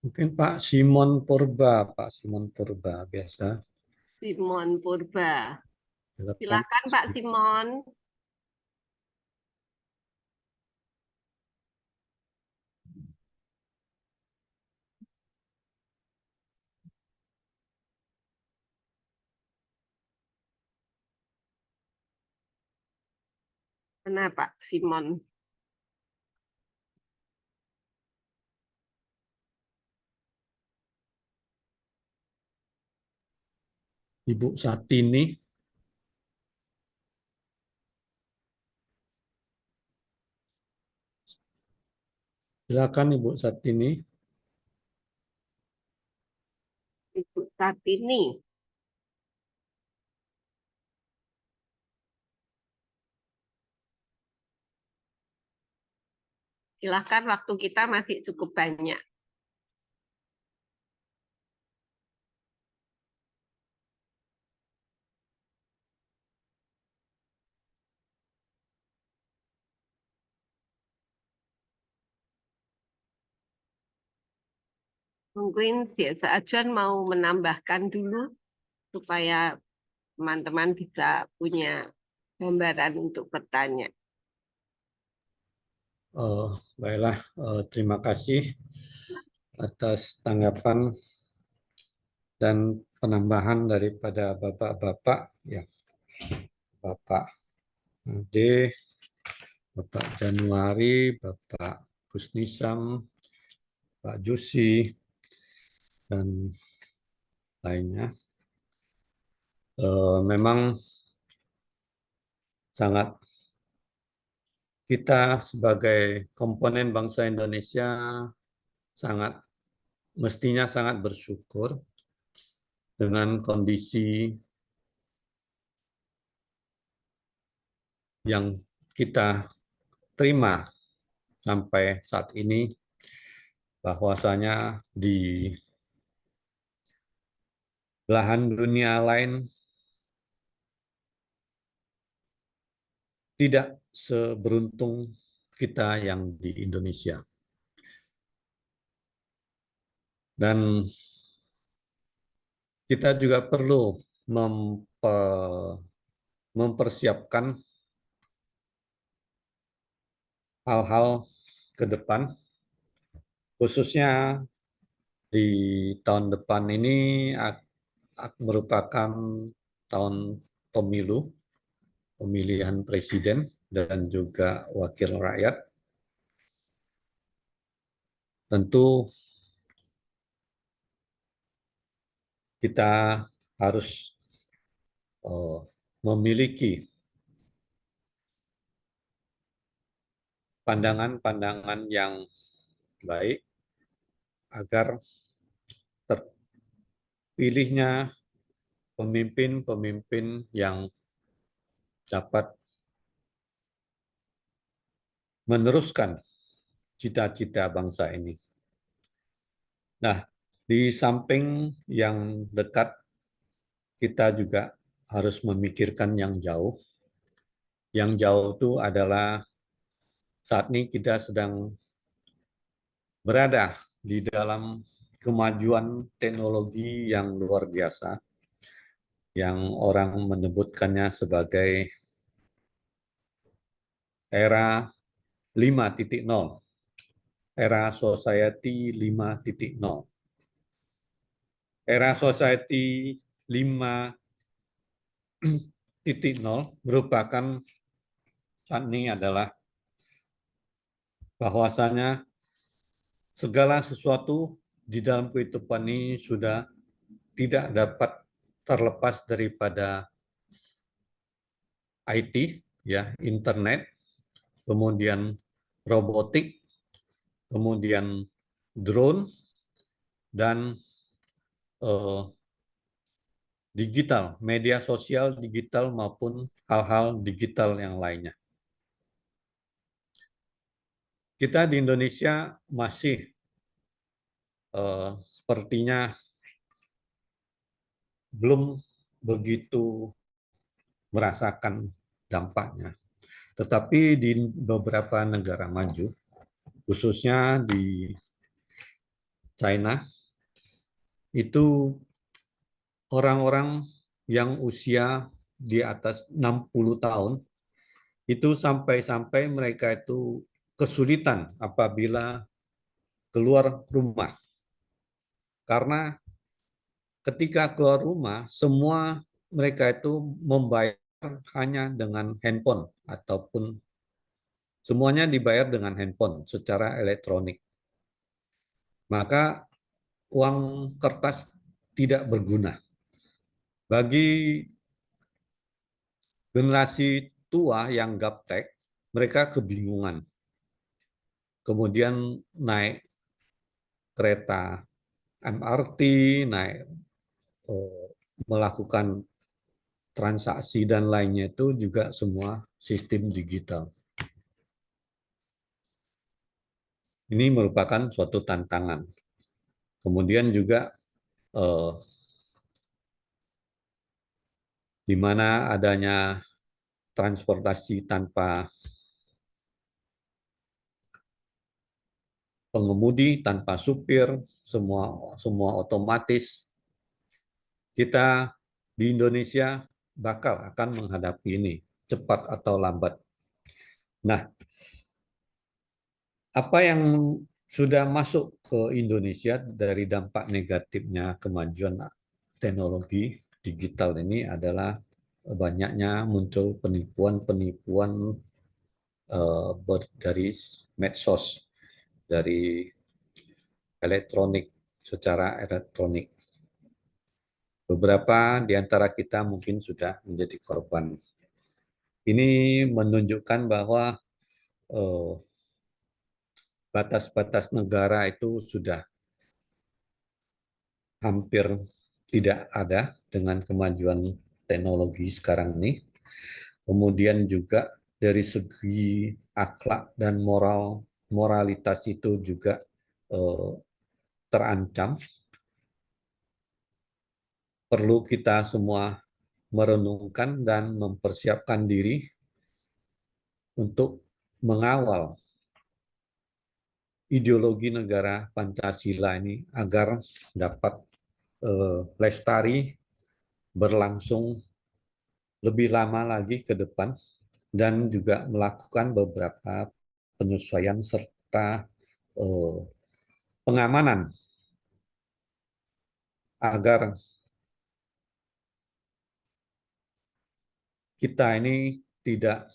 Mungkin Pak Simon Purba, biasa. Simon Purba. Silakan. Silakan Pak Simon. Mana Pak Simon? Ibu Satini. Silakan Ibu Satini. Ibu Satini. Silakan, waktu kita masih cukup banyak. Mungkin Ajuan mau menambahkan dulu supaya teman-teman bisa punya gambaran untuk bertanya. Baiklah, terima kasih atas tanggapan dan penambahan daripada Bapak-Bapak, ya, Bapak Ade, Bapak Januari, Bapak Kusnisam, Pak Josi, dan lainnya. Memang sangat kita sebagai komponen bangsa Indonesia mestinya sangat bersyukur dengan kondisi yang kita terima sampai saat ini, bahwasanya di belahan dunia lain tidak seberuntung kita yang di Indonesia. Dan kita juga perlu mempersiapkan hal-hal ke depan, khususnya di tahun depan ini merupakan tahun pemilu, pemilihan presiden dan juga wakil rakyat. Tentu kita harus memiliki pandangan-pandangan yang baik agar terpilihnya pemimpin-pemimpin yang dapat meneruskan cita-cita bangsa ini. Nah, di samping yang dekat, kita juga harus memikirkan yang jauh. Yang jauh itu adalah saat ini kita sedang berada di dalam kemajuan teknologi yang luar biasa, yang orang menyebutkannya sebagai era 5.0, era society 5.0. Era society 5.0 merupakan saat ini adalah bahwasanya segala sesuatu di dalam kehidupan ini sudah tidak dapat terlepas daripada IT, ya, internet, kemudian robotik, kemudian drone, dan digital, media sosial digital maupun hal-hal digital yang lainnya. Kita di Indonesia masih sepertinya belum begitu merasakan dampaknya. Tetapi di beberapa negara maju, khususnya di China, itu orang-orang yang usia di atas 60 tahun, itu sampai-sampai mereka itu kesulitan apabila keluar rumah. Karena ketika keluar rumah, semua mereka itu membayar hanya dengan handphone ataupun semuanya dibayar dengan handphone secara elektronik. Maka uang kertas tidak berguna. Bagi generasi tua yang gaptek, mereka kebingungan. Kemudian naik kereta MRT, naik melakukan transaksi dan lainnya itu juga semua sistem digital. Ini merupakan suatu tantangan. Kemudian juga di mana adanya transportasi tanpa pengemudi, tanpa supir, semua otomatis. Kita di Indonesia bakal akan menghadapi ini, cepat atau lambat. Nah, apa yang sudah masuk ke Indonesia dari dampak negatifnya kemajuan teknologi digital ini adalah banyaknya muncul penipuan-penipuan dari medsos, dari elektronik, secara elektronik. Beberapa di antara kita mungkin sudah menjadi korban. Ini menunjukkan bahwa batas-batas negara itu sudah hampir tidak ada dengan kemajuan teknologi sekarang ini. Kemudian juga dari segi akhlak dan moralitas itu juga terancam. Perlu kita semua merenungkan dan mempersiapkan diri untuk mengawal ideologi negara Pancasila ini agar dapat lestari, berlangsung lebih lama lagi ke depan, dan juga melakukan beberapa penyesuaian serta pengamanan agar kita ini tidak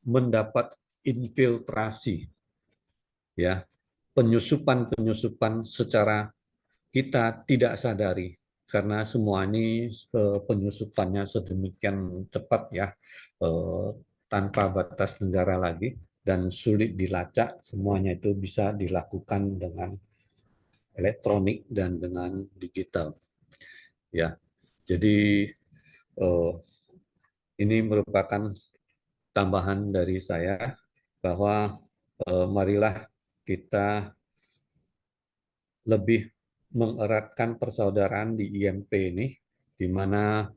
mendapat infiltrasi, ya, penyusupan secara kita tidak sadari, karena semua ini penyusupannya sedemikian cepat, ya, tanpa batas negara lagi dan sulit dilacak. Semuanya itu bisa dilakukan dengan elektronik dan dengan digital, ya. Jadi ini merupakan tambahan dari saya bahwa marilah kita lebih mengeratkan persaudaraan di IMP ini, di mana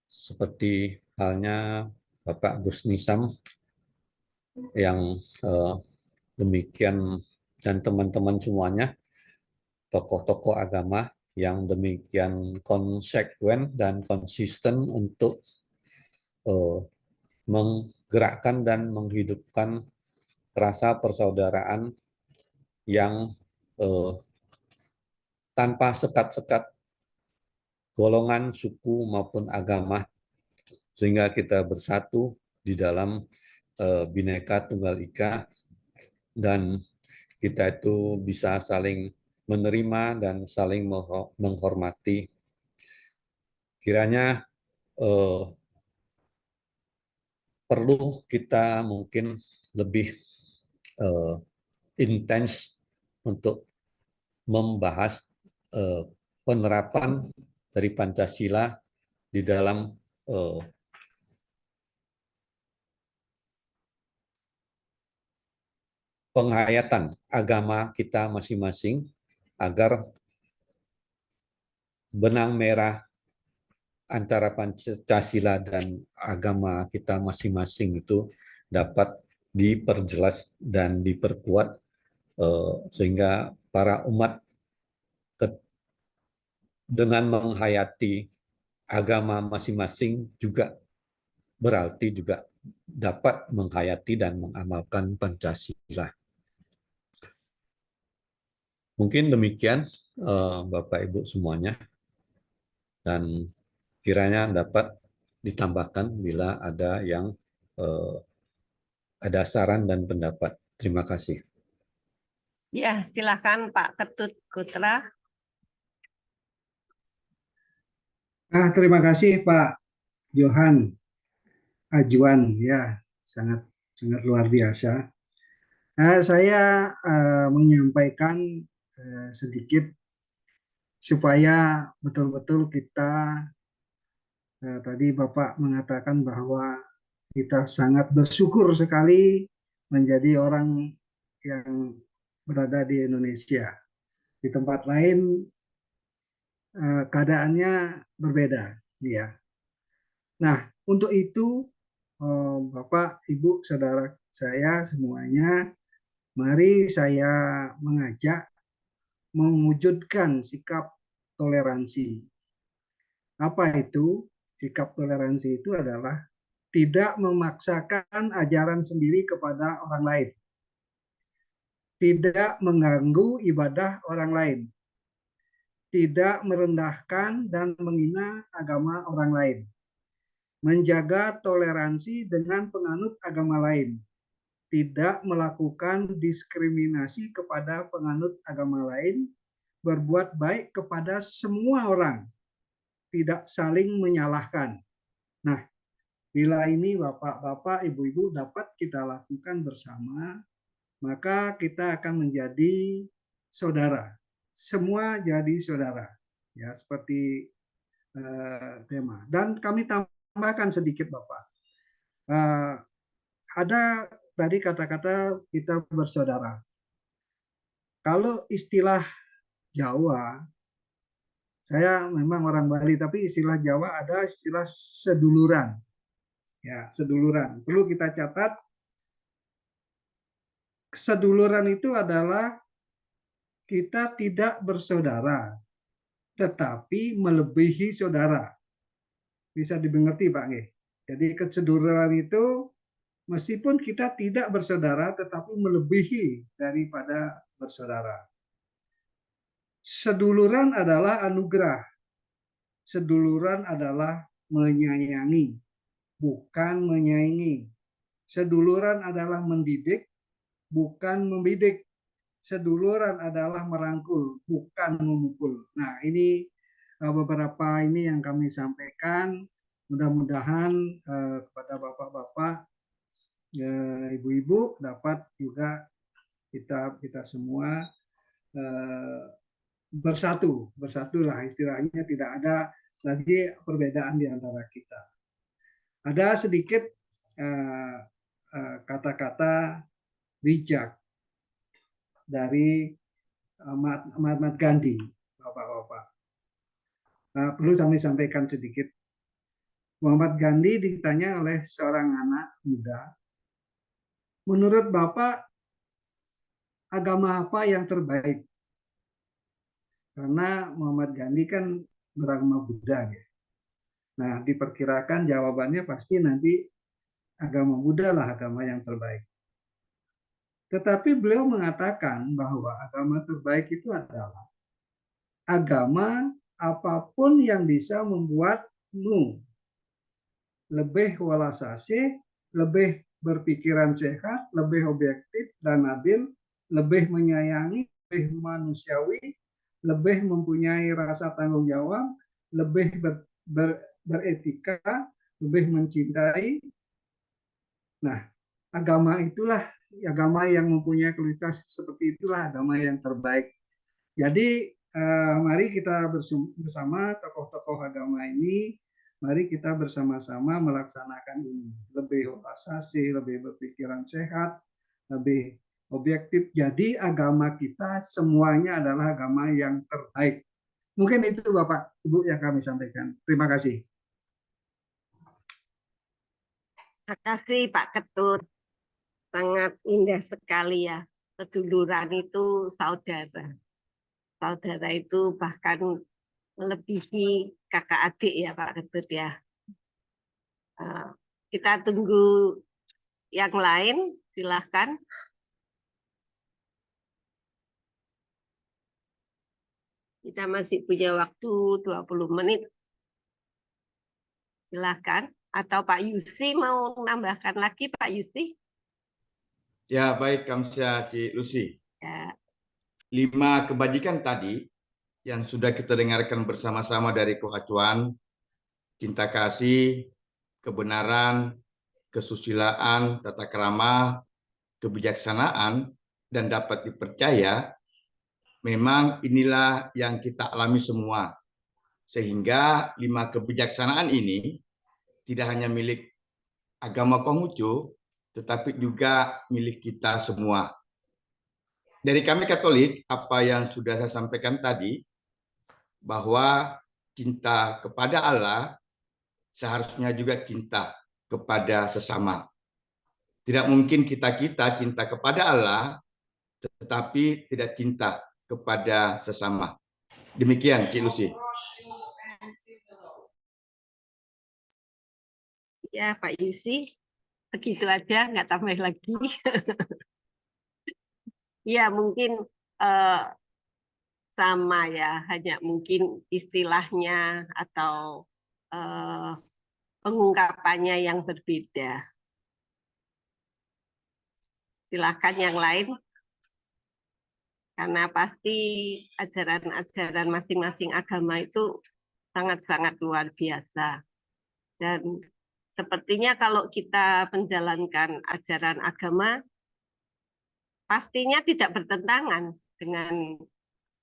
seperti halnya Bapak Gus Nisam yang demikian, dan teman-teman semuanya, tokoh-tokoh agama yang demikian konsekuen dan konsisten untuk menggerakkan dan menghidupkan rasa persaudaraan yang tanpa sekat-sekat golongan, suku, maupun agama, sehingga kita bersatu di dalam Bhinneka Tunggal Ika, dan kita itu bisa saling menerima dan saling menghormati. Kiranya perlu kita mungkin lebih intens untuk membahas penerapan dari Pancasila di dalam penghayatan agama kita masing-masing, agar benang merah antara Pancasila dan agama kita masing-masing itu dapat diperjelas dan diperkuat, sehingga para umat dengan menghayati agama masing-masing juga berarti juga dapat menghayati dan mengamalkan Pancasila. Mungkin demikian Bapak Ibu semuanya, dan kiranya dapat ditambahkan bila ada yang ada saran dan pendapat. Terima kasih. Ya, silakan Pak Ketut Kutra. Terima kasih Pak Johan Ajuan, ya, sangat luar biasa. Saya menyampaikan sedikit supaya betul-betul kita, tadi Bapak mengatakan bahwa kita sangat bersyukur sekali menjadi orang yang berada di Indonesia. Di tempat lain keadaannya berbeda, ya. Nah, untuk itu Bapak, Ibu, saudara saya semuanya, mari saya mengajak mewujudkan sikap toleransi. Apa itu? Sikap toleransi itu adalah tidak memaksakan ajaran sendiri kepada orang lain, tidak mengganggu ibadah orang lain, tidak merendahkan dan menghina agama orang lain, menjaga toleransi dengan penganut agama lain, tidak melakukan diskriminasi kepada penganut agama lain, berbuat baik kepada semua orang, tidak saling menyalahkan. Nah, bila ini Bapak-bapak, Ibu-ibu dapat kita lakukan bersama, maka kita akan menjadi saudara. Semua jadi saudara, ya, seperti tema. Dan kami tambahkan sedikit, Bapak. Ada tadi kata-kata kita bersaudara. Kalau istilah Jawa, saya memang orang Bali, tapi istilah Jawa ada istilah seduluran. Ya, seduluran. Perlu kita catat, seduluran itu adalah kita tidak bersaudara, tetapi melebihi saudara. Bisa dimengerti, Pak Nge? Jadi keseduluran itu meskipun kita tidak bersaudara, tetapi melebihi daripada bersaudara. Seduluran adalah anugerah. Seduluran adalah menyayangi, bukan menyaingi. Seduluran adalah mendidik, bukan membidik. Seduluran adalah merangkul, bukan memukul. Nah, ini beberapa ini yang kami sampaikan. Mudah-mudahan kepada bapak-bapak, ibu-ibu dapat juga kita semua bersatulah istilahnya, tidak ada lagi perbedaan di antara kita. Ada sedikit kata-kata bijak dari Mahatma Gandhi, bapak-bapak. Perlu kami sampaikan sedikit. Muhammad Gandhi ditanya oleh seorang anak muda, menurut Bapak agama apa yang terbaik? Karena Muhammad Gandhi kan beragama Buddha ya. Nah, diperkirakan jawabannya pasti nanti agama Buddha lah agama yang terbaik. Tetapi beliau mengatakan bahwa agama terbaik itu adalah agama apapun yang bisa membuatmu lebih welas asih, lebih berpikiran sehat, lebih objektif dan adil, lebih menyayangi, lebih manusiawi, lebih mempunyai rasa tanggung jawab, lebih beretika, lebih mencintai. Nah, agama itulah, agama yang mempunyai kualitas seperti itulah agama yang terbaik. Jadi mari kita bersama tokoh-tokoh agama ini, mari kita bersama-sama melaksanakan ini. Lebih welas asih, lebih berpikiran sehat, lebih objektif. Jadi agama kita semuanya adalah agama yang terbaik. Mungkin itu Bapak, Ibu yang kami sampaikan. Terima kasih. Terima kasih Pak Ketut. Sangat indah sekali ya. Seduluran itu saudara. Saudara itu bahkan melebihi kakak adik ya Pak Ketut ya. Kita tunggu yang lain, silahkan. Kita masih punya waktu 20 menit. Silahkan. Atau Pak Yusri mau menambahkan lagi Pak Yusri? Ya, baik Kamsia Ci Lucy. Ya. 5 kebajikan tadi yang sudah kita dengarkan bersama-sama dari Ko Acuan, cinta kasih, kebenaran, kesusilaan, tata krama, kebijaksanaan, dan dapat dipercaya, memang inilah yang kita alami semua. Sehingga 5 kebijaksanaan ini tidak hanya milik agama Konghucu, tetapi juga milik kita semua. Dari kami Katolik, apa yang sudah saya sampaikan tadi, bahwa cinta kepada Allah seharusnya juga cinta kepada sesama. Tidak mungkin kita cinta kepada Allah, tetapi tidak cinta kepada sesama. Demikian, Cik Lucy. Ya, Pak Yusi, begitu aja, nggak tambah lagi. Ya, mungkin sama ya, hanya mungkin istilahnya atau pengungkapannya yang berbeda. Silakan yang lain, karena pasti ajaran-ajaran masing-masing agama itu sangat-sangat luar biasa. Dan sepertinya kalau kita menjalankan ajaran agama, pastinya tidak bertentangan dengan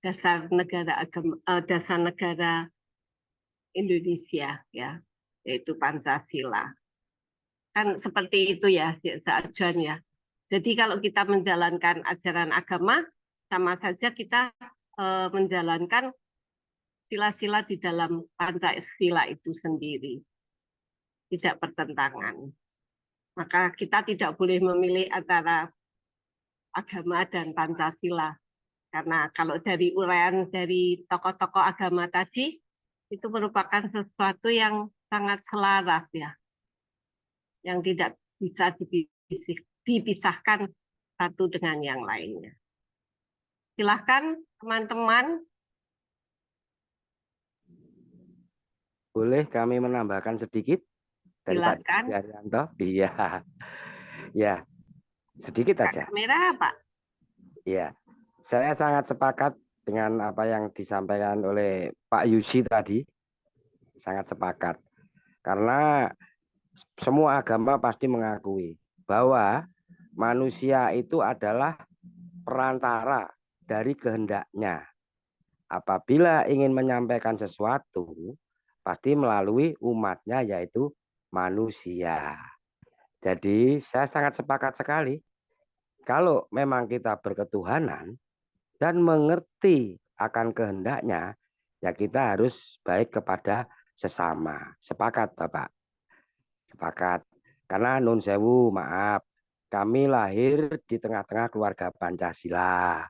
dasar negara Indonesia ya, yaitu Pancasila. Kan seperti itu ya, Ajuan ya. Jadi kalau kita menjalankan ajaran agama, sama saja kita menjalankan sila-sila di dalam Pancasila itu sendiri. Tidak bertentangan. Maka kita tidak boleh memilih antara agama dan Pancasila. Karena kalau dari uraian dari tokoh-tokoh agama tadi, itu merupakan sesuatu yang sangat selaras ya. Yang tidak bisa dipisahkan satu dengan yang lainnya. Silahkan teman-teman boleh kami menambahkan sedikit dari Pak Silakan. Haryanto? Iya, ya sedikit aja. Kamera, Pak. Ya, saya sangat sepakat dengan apa yang disampaikan oleh Pak Yusi tadi. Sangat sepakat. Karena semua agama pasti mengakui bahwa manusia itu adalah perantara dari kehendaknya. Apabila ingin menyampaikan sesuatu, pasti melalui umatnya, yaitu manusia. Jadi saya sangat sepakat sekali. Kalau memang kita berketuhanan dan mengerti akan kehendaknya, ya kita harus baik kepada sesama. Sepakat, Bapak? Sepakat. Karena nun sewu, maaf, kami lahir di tengah-tengah keluarga Pancasila.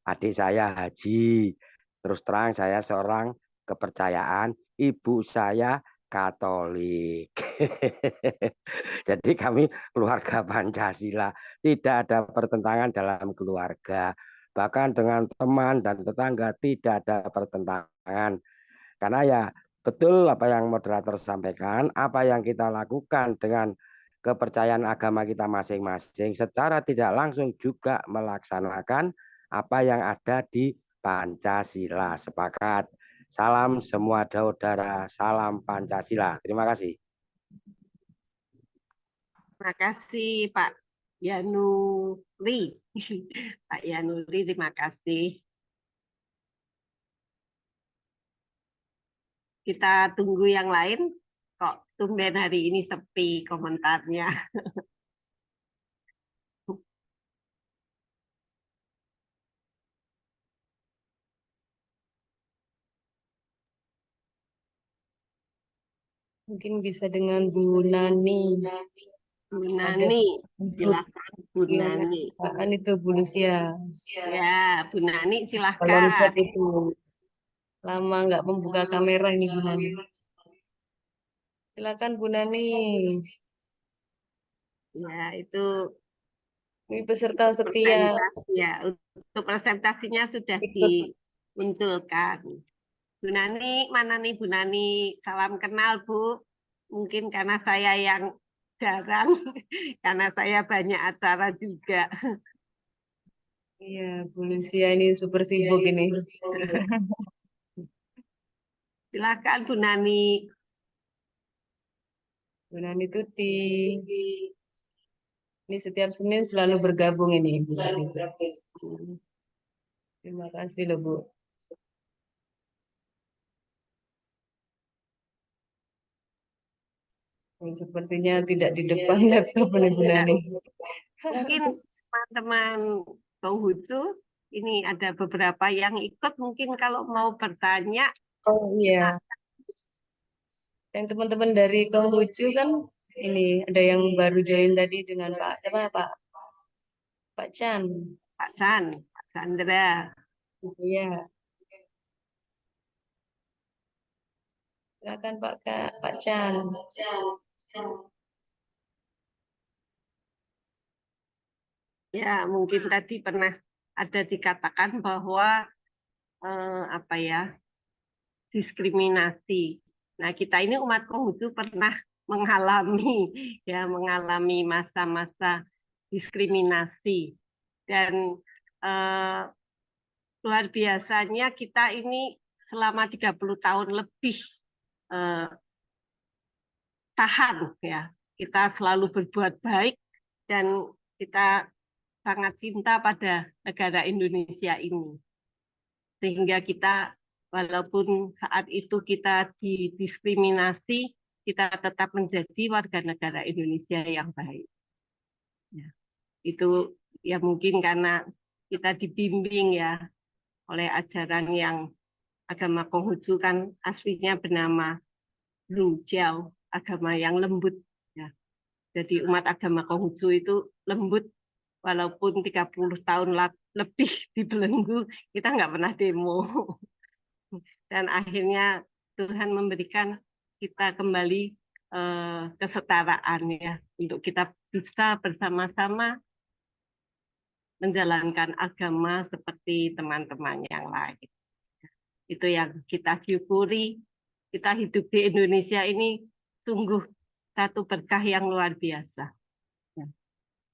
Adik saya haji. Terus terang saya seorang kepercayaan, ibu saya Katolik. Jadi kami keluarga Pancasila. Tidak ada pertentangan dalam keluarga. Bahkan dengan teman dan tetangga tidak ada pertentangan. Karena ya betul apa yang moderator sampaikan, apa yang kita lakukan dengan kepercayaan agama kita masing-masing secara tidak langsung juga melaksanakan apa yang ada di Pancasila. Sepakat. Salam semua saudara, salam Pancasila. Terima kasih. Terima kasih Pak Yanuli. Pak Yanuli, terima kasih. Kita tunggu yang lain. Kok tumben hari ini sepi komentarnya. Mungkin bisa dengan Bu Nani. Bu Nani, silakan Bu Nani. Itu Bu Lucia. Ya, Bu Nani Kalau silakan. itu lama nggak membuka kamera ini Bu Nani. Silakan Bu Nani. Ya, itu Ini peserta setia. Ya, untuk presentasinya sudah Ikut. dimunculkan. Bu Nani, mana nih Bu Nani? Salam kenal Bu. Mungkin karena saya yang jarang, karena saya banyak acara juga. Iya, Bu Lucia ini super sibuk ini. Silakan Bu Nani. Bu Nani Tuti. Ini setiap Senin selalu bergabung ini Bu Nani. Terima kasih loh Bu. Sepertinya tidak di depan laptop Bu Nani. Mungkin teman-teman Konghucu, ini ada beberapa yang ikut, mungkin kalau mau bertanya. Oh iya. Yang teman-teman dari Konghucu kan ini ada yang baru join tadi dengan Pak Chan. Pak Chan, Pak Chandra. Iya. Silakan Pak Chan. Ya, mungkin tadi pernah ada dikatakan bahwa diskriminasi. Nah, kita ini umat Konghucu pernah mengalami masa-masa diskriminasi, dan luar biasanya kita ini selama 30 tahun lebih tahan, ya. Kita selalu berbuat baik dan kita sangat cinta pada negara Indonesia ini, sehingga kita walaupun saat itu kita didiskriminasi, kita tetap menjadi warga negara Indonesia yang baik. Ya, itu ya mungkin karena kita dibimbing ya oleh ajaran yang agama Konghucu, kan aslinya bernama Lujiao, agama yang lembut. Ya. Jadi umat agama Konghucu itu lembut, walaupun 30 tahun lebih dibelenggu, kita nggak pernah demo. Dan akhirnya Tuhan memberikan kita kembali kesetaraan, ya, untuk kita bisa bersama-sama menjalankan agama seperti teman-teman yang lain. Itu yang kita syukuri, kita hidup di Indonesia ini sungguh satu berkah yang luar biasa.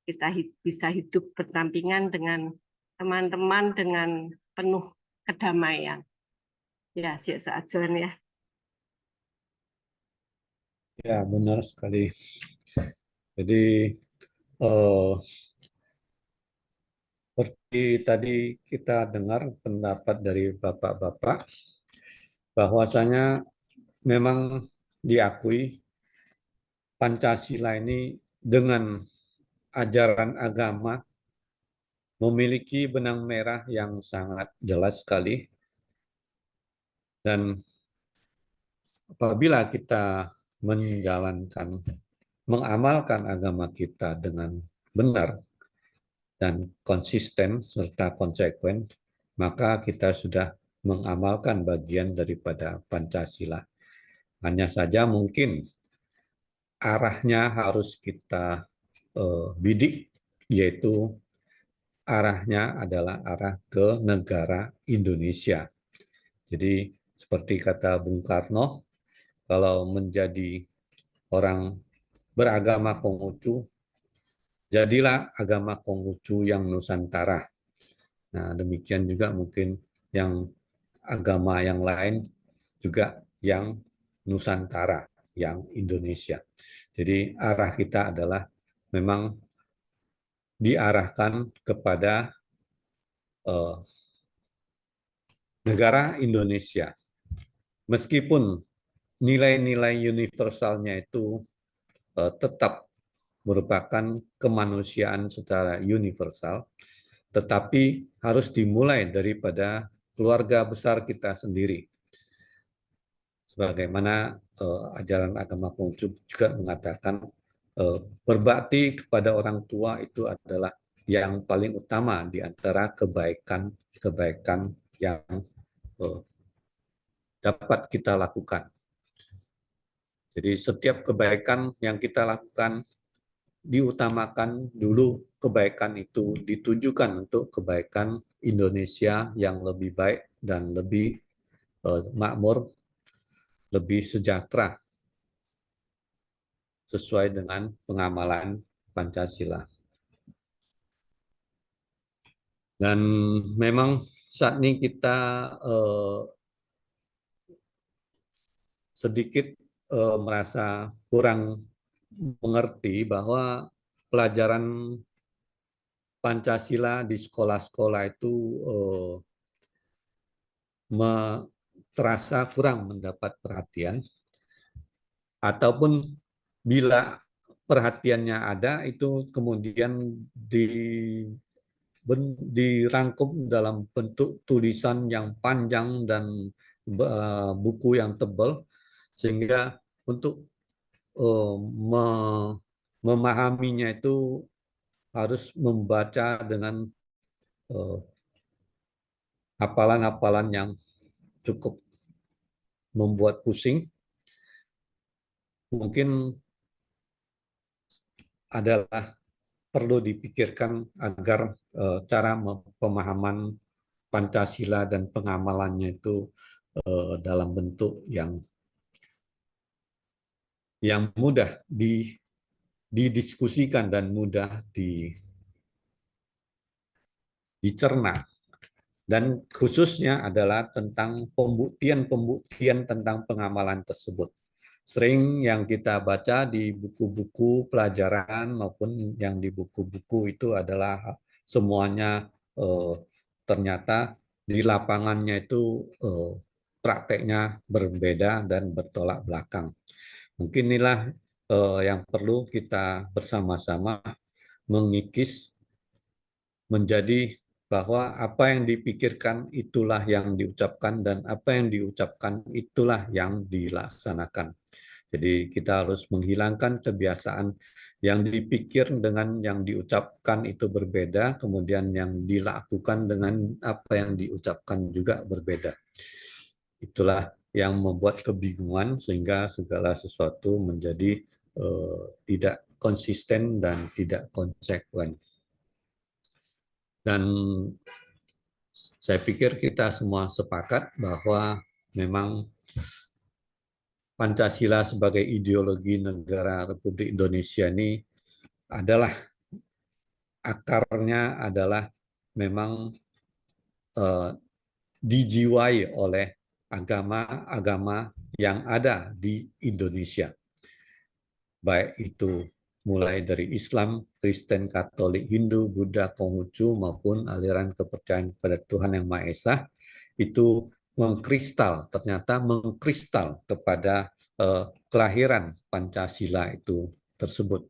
Kita bisa hidup bersampingan dengan teman-teman dengan penuh kedamaian. Ya, siap ya. Ya, benar sekali. Jadi seperti tadi kita dengar pendapat dari bapak-bapak, bahwasanya memang diakui Pancasila ini dengan ajaran agama memiliki benang merah yang sangat jelas sekali, dan apabila kita mengamalkan agama kita dengan benar dan konsisten serta konsekuen, maka kita sudah mengamalkan bagian daripada Pancasila. Hanya saja mungkin arahnya harus kita bidik, yaitu arahnya adalah arah ke negara Indonesia. Jadi seperti kata Bung Karno, kalau menjadi orang beragama Konghucu, jadilah agama Konghucu yang Nusantara. Nah, demikian juga mungkin yang agama yang lain juga yang Nusantara, yang Indonesia. Jadi arah kita adalah memang diarahkan kepada negara Indonesia. Meskipun nilai-nilai universalnya itu tetap merupakan kemanusiaan secara universal, tetapi harus dimulai daripada keluarga besar kita sendiri. Sebagaimana ajaran agama Konghucu juga mengatakan berbakti kepada orang tua itu adalah yang paling utama di antara kebaikan yang dapat kita lakukan. Jadi setiap kebaikan yang kita lakukan diutamakan dulu, kebaikan itu ditujukan untuk kebaikan Indonesia yang lebih baik dan lebih makmur, lebih sejahtera sesuai dengan pengamalan Pancasila. Dan memang saat ini kita sedikit merasa kurang mengerti bahwa pelajaran Pancasila di sekolah-sekolah itu terasa kurang mendapat perhatian, ataupun bila perhatiannya ada itu kemudian dirangkum dalam bentuk tulisan yang panjang dan buku yang tebal, sehingga untuk memahaminya itu harus membaca dengan hafalan-hafalan yang cukup membuat pusing. Mungkin adalah perlu dipikirkan agar cara pemahaman Pancasila dan pengamalannya itu dalam bentuk yang mudah didiskusikan dan mudah dicerna. Dan khususnya adalah tentang pembuktian tentang pengamalan tersebut. Sering yang kita baca di buku-buku pelajaran maupun yang di buku-buku itu adalah semuanya ternyata di lapangannya itu prakteknya berbeda dan bertolak belakang. Mungkin inilah yang perlu kita bersama-sama mengikis menjadi bahwa apa yang dipikirkan itulah yang diucapkan dan apa yang diucapkan itulah yang dilaksanakan. Jadi kita harus menghilangkan kebiasaan yang dipikir dengan yang diucapkan itu berbeda, kemudian yang dilakukan dengan apa yang diucapkan juga berbeda. Itulah yang membuat kebingungan sehingga segala sesuatu menjadi tidak konsisten dan tidak konsekuen. Dan saya pikir kita semua sepakat bahwa memang Pancasila sebagai ideologi negara Republik Indonesia ini adalah akarnya adalah memang dijiwai oleh agama-agama yang ada di Indonesia. Baik itu mulai dari Islam, Kristen, Katolik, Hindu, Buddha, Konghucu, maupun aliran kepercayaan kepada Tuhan Yang Maha Esa, itu ternyata mengkristal kepada kelahiran Pancasila itu tersebut.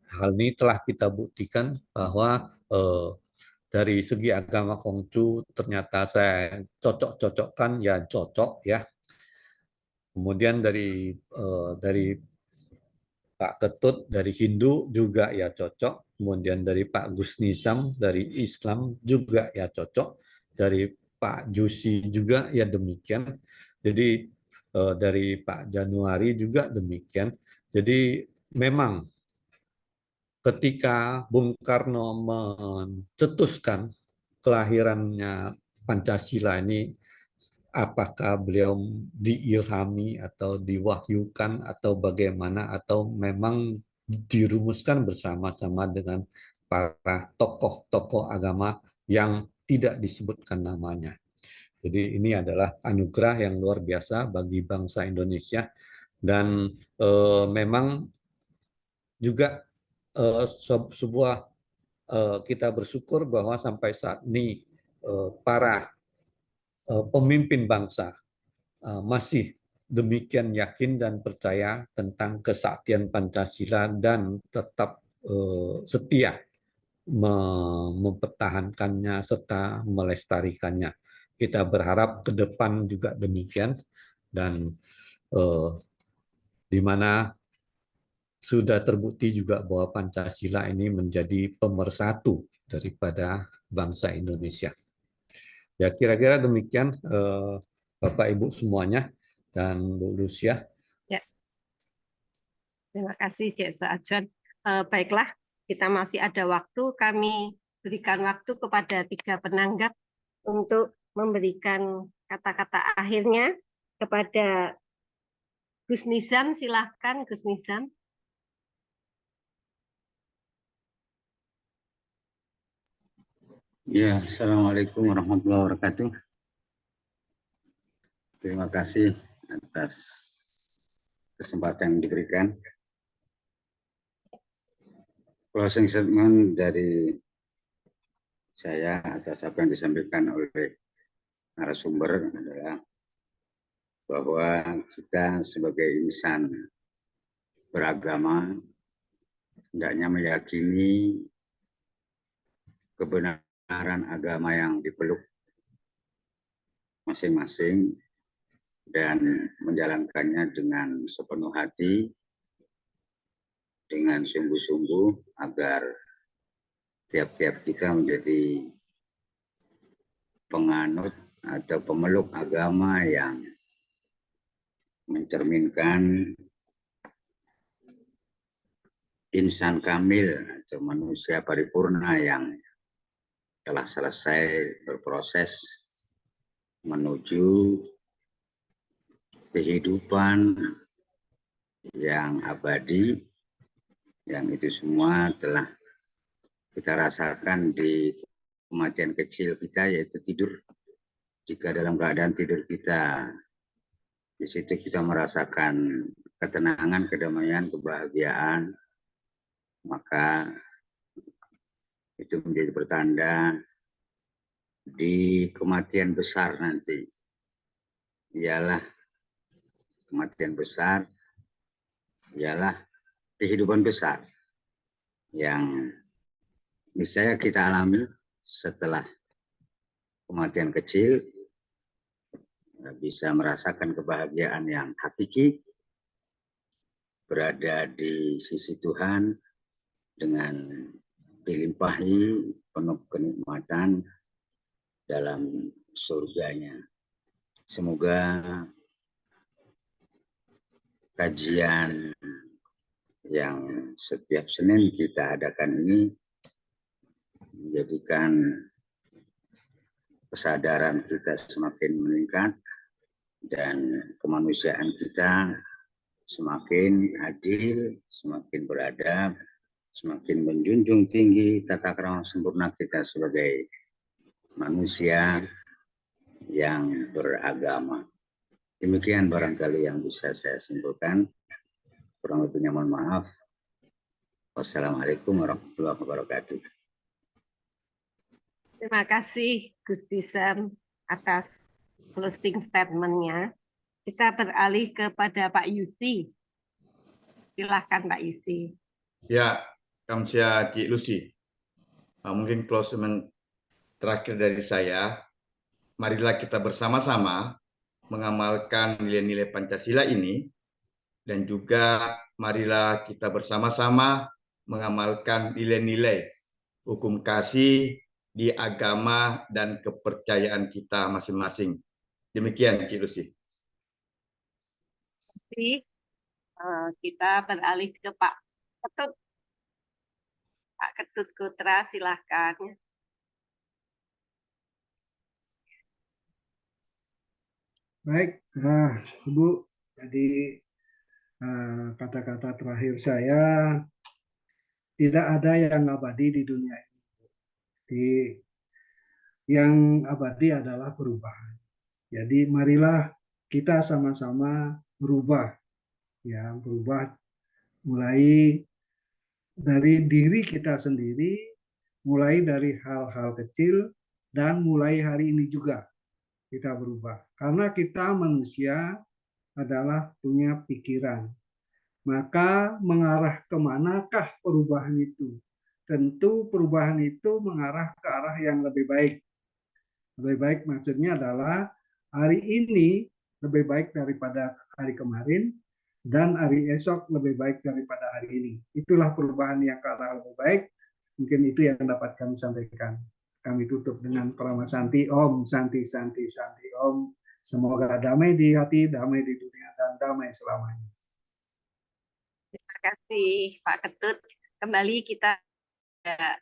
Hal ini telah kita buktikan bahwa dari segi agama Konghucu ternyata saya cocok-cocokkan ya cocok ya. Kemudian dari Pak Ketut dari Hindu juga ya cocok. Kemudian dari Pak Gusnisam dari Islam juga ya cocok. Dari Pak Jusi juga ya demikian. Jadi dari Pak Januari juga demikian. Jadi memang ketika Bung Karno mencetuskan kelahirannya Pancasila ini, apakah beliau diilhami atau diwahyukan atau bagaimana, atau memang dirumuskan bersama-sama dengan para tokoh-tokoh agama yang tidak disebutkan namanya. Jadi ini adalah anugerah yang luar biasa bagi bangsa Indonesia, dan memang juga sebuah kita bersyukur bahwa sampai saat ini para pemimpin bangsa masih demikian yakin dan percaya tentang kesaktian Pancasila dan tetap setia mempertahankannya serta melestarikannya. Kita berharap ke depan juga demikian, dan di mana sudah terbukti juga bahwa Pancasila ini menjadi pemersatu daripada bangsa Indonesia. Ya, kira-kira demikian Bapak Ibu semuanya dan Bu Lucia. Ya. Terima kasih Cek Saajon. Baiklah, kita masih ada waktu. Kami berikan waktu kepada 3 penanggap untuk memberikan kata-kata akhirnya. Kepada Gus Nizam, silahkan Gus Nizam. Ya, Assalamualaikum warahmatullahi wabarakatuh. Terima kasih atas kesempatan yang diberikan. Closing statement dari saya atas apa yang disampaikan oleh narasumber adalah bahwa kita sebagai insan beragama hendaknya meyakini kebenaran agama yang dipeluk masing-masing dan menjalankannya dengan sepenuh hati, dengan sungguh-sungguh, agar tiap-tiap kita menjadi penganut atau pemeluk agama yang mencerminkan insan kamil atau manusia paripurna yang telah selesai berproses menuju kehidupan yang abadi, yang itu semua telah kita rasakan di kematian kecil kita, yaitu tidur. Jika dalam keadaan tidur kita, di situ kita merasakan ketenangan, kedamaian, kebahagiaan, maka itu menjadi pertanda di kematian besar nanti. Ialah kematian besar, ialah kehidupan besar yang niscaya kita alami setelah kematian kecil, bisa merasakan kebahagiaan yang hakiki, berada di sisi Tuhan dengan dilimpahi penuh kenikmatan dalam surganya. Semoga kajian yang setiap Senin kita adakan ini menjadikan kesadaran kita semakin meningkat dan kemanusiaan kita semakin adil, semakin beradab, semakin menjunjung tinggi tata krama sempurna kita sebagai manusia yang beragama. Demikian barangkali yang bisa saya simpulkan. Kurang lebihnya mohon maaf. Wassalamualaikum warahmatullahi wabarakatuh. Terima kasih Gus Disem atas closing statement-nya. Kita beralih kepada Pak Yusi. Silahkan Pak Yusi. Ya, Kamsia Cik Lucy. Mungkin closing terakhir dari saya. Marilah kita bersama-sama mengamalkan nilai-nilai Pancasila ini, dan juga marilah kita bersama-sama mengamalkan nilai-nilai hukum kasih di agama dan kepercayaan kita masing-masing. Demikian, Cik Lucy. Kita beralih ke Pak Ketut. Pak Ketut Kotra, silahkan. Baik, Ibu, tadi kata-kata terakhir saya, tidak ada yang abadi di dunia ini. Yang abadi adalah perubahan. Jadi marilah kita sama-sama berubah, ya, berubah mulai dari diri kita sendiri, mulai dari hal-hal kecil, dan mulai hari ini juga kita berubah. Karena kita manusia adalah punya pikiran. Maka mengarah kemanakah perubahan itu? Tentu perubahan itu mengarah ke arah yang lebih baik. Lebih baik maksudnya adalah hari ini lebih baik daripada hari kemarin, dan hari esok lebih baik daripada hari ini. Itulah perubahan yang ke arah lebih baik. Mungkin itu yang dapat kami sampaikan. Kami tutup dengan Prama Santi, Om Santi Santi Santi Om. Semoga damai di hati, damai di dunia, dan damai selamanya. Terima kasih Pak Ketut. Kembali kita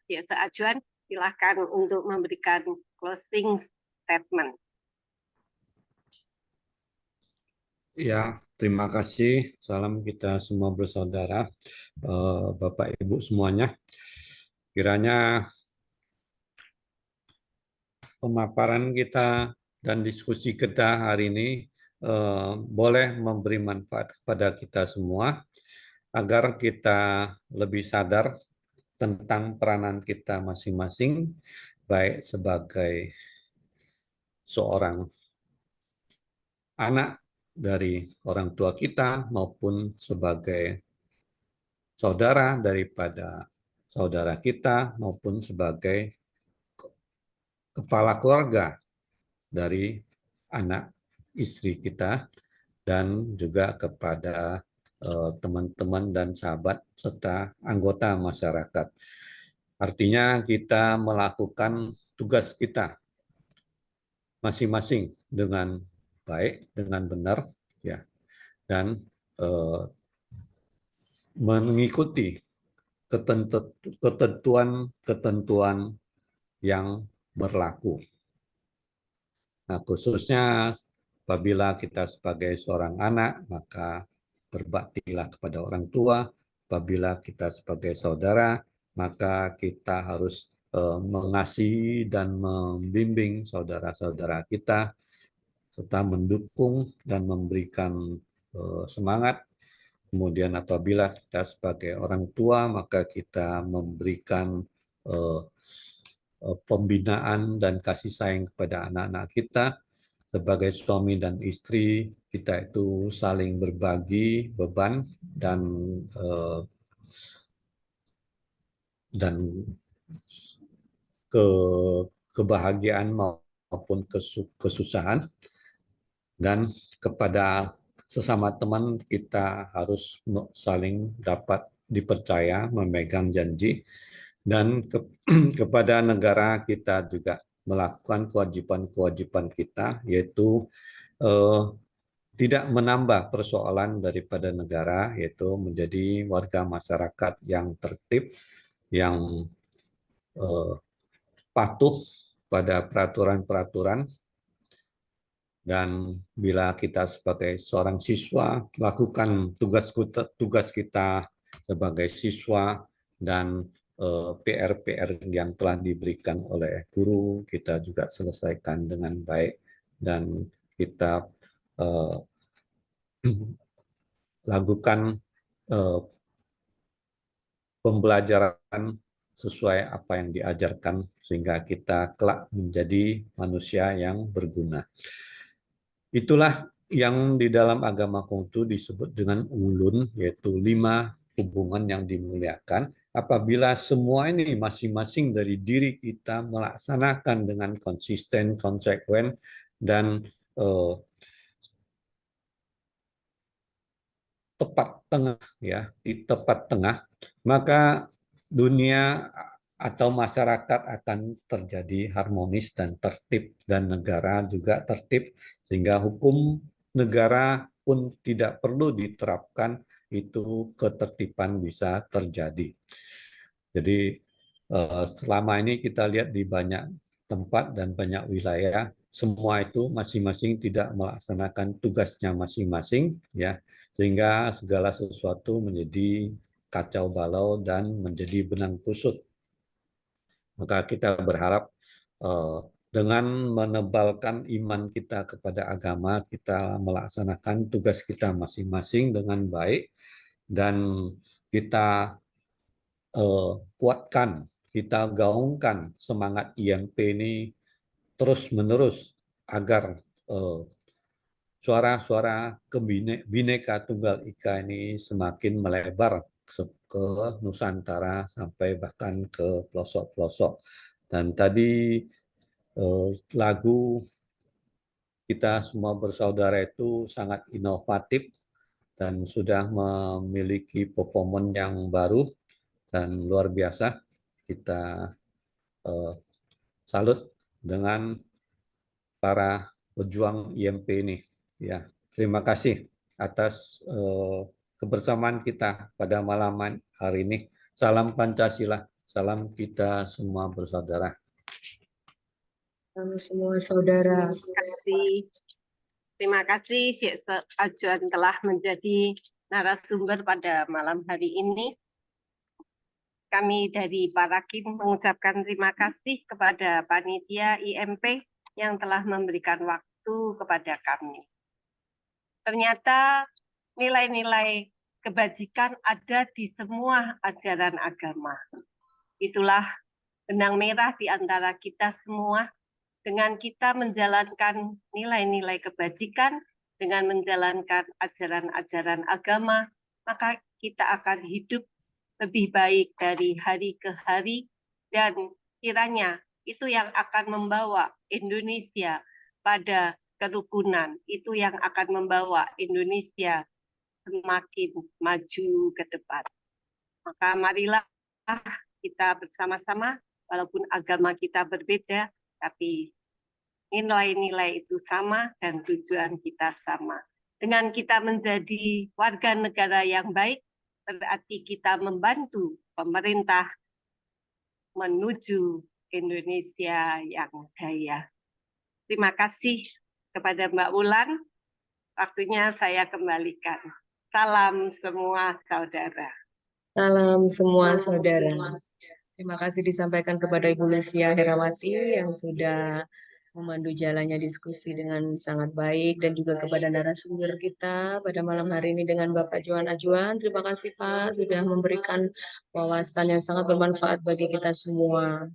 biasa ajuan, silahkan untuk memberikan closing statement. Ya, terima kasih. Salam kita semua bersaudara, Bapak Ibu semuanya. Kiranya pemaparan kita dan diskusi kita hari ini boleh memberi manfaat kepada kita semua, agar kita lebih sadar tentang peranan kita masing-masing, baik sebagai seorang anak dari orang tua kita maupun sebagai saudara daripada saudara kita maupun sebagai kepala keluarga dari anak istri kita, dan juga kepada teman-teman dan sahabat serta anggota masyarakat. Artinya kita melakukan tugas kita masing-masing dengan baik, dengan benar, ya, dan mengikuti ketentuan-ketentuan yang berlaku. Nah, khususnya apabila kita sebagai seorang anak, maka berbaktilah kepada orang tua. Apabila kita sebagai saudara, maka kita harus mengasihi dan membimbing saudara-saudara kita, serta mendukung dan memberikan semangat. Kemudian apabila kita sebagai orang tua, maka kita memberikan pembinaan dan kasih sayang kepada anak-anak kita. Sebagai suami dan istri, kita itu saling berbagi beban dan kebahagiaan maupun kesusahan. Dan kepada sesama teman kita harus saling dapat dipercaya, memegang janji, dan kepada negara kita juga melakukan kewajiban-kewajiban kita, yaitu tidak menambah persoalan daripada negara, yaitu menjadi warga masyarakat yang tertib, yang patuh pada peraturan-peraturan, Dan bila kita sebagai seorang siswa lakukan tugas kita sebagai siswa dan PR-PR yang telah diberikan oleh guru kita juga selesaikan dengan baik dan kita lakukan pembelajaran sesuai apa yang diajarkan sehingga kita kelak menjadi manusia yang berguna. Itulah yang di dalam agama Konghucu disebut dengan ulun, yaitu 5 hubungan yang dimuliakan. Apabila semua ini masing-masing dari diri kita melaksanakan dengan konsisten, konsekuen, dan tepat tengah, ya, di tepat tengah, maka dunia atau masyarakat akan terjadi harmonis dan tertib, dan negara juga tertib, sehingga hukum negara pun tidak perlu diterapkan, itu ketertiban bisa terjadi. Jadi selama ini kita lihat di banyak tempat dan banyak wilayah, semua itu masing-masing tidak melaksanakan tugasnya masing-masing, ya, sehingga segala sesuatu menjadi kacau balau dan menjadi benang kusut. Maka kita berharap dengan menebalkan iman kita kepada agama, kita melaksanakan tugas kita masing-masing dengan baik, dan kita kuatkan, kita gaungkan semangat IMP ini terus-menerus agar suara-suara Bhinneka Tunggal Ika ini semakin melebar ke Nusantara sampai bahkan ke pelosok-pelosok. Dan tadi lagu Kita Semua Bersaudara itu sangat inovatif dan sudah memiliki performance yang baru dan luar biasa. Kita salut dengan para pejuang IMP ini. Ya, terima kasih atas kebersamaan kita pada malam hari ini. Salam Pancasila, salam kita semua bersaudara. Salam semua saudara. Terima kasih Cik Ajuan telah menjadi narasumber pada malam hari ini. Kami dari Parakin mengucapkan terima kasih kepada panitia IMP yang telah memberikan waktu kepada kami. Ternyata nilai-nilai kebajikan ada di semua ajaran agama. Itulah benang merah di antara kita semua. Dengan kita menjalankan nilai-nilai kebajikan, dengan menjalankan ajaran-ajaran agama, maka kita akan hidup lebih baik dari hari ke hari, dan kiranya itu yang akan membawa Indonesia pada kerukunan, itu yang akan membawa Indonesia semakin maju ke depan. Maka marilah kita bersama-sama, walaupun agama kita berbeda, tapi nilai-nilai itu sama dan tujuan kita sama. Dengan kita menjadi warga negara yang baik, berarti kita membantu pemerintah menuju Indonesia yang jaya. Terima kasih kepada Mbak Wulan. Waktunya saya kembalikan. Salam semua saudara. Salam semua saudara. Terima kasih disampaikan kepada Ibu Lesia Herawati yang sudah memandu jalannya diskusi dengan sangat baik, dan juga kepada narasumber kita pada malam hari ini dengan Bapak Johan Ajuan. Terima kasih Pak sudah memberikan wawasan yang sangat bermanfaat bagi kita semua.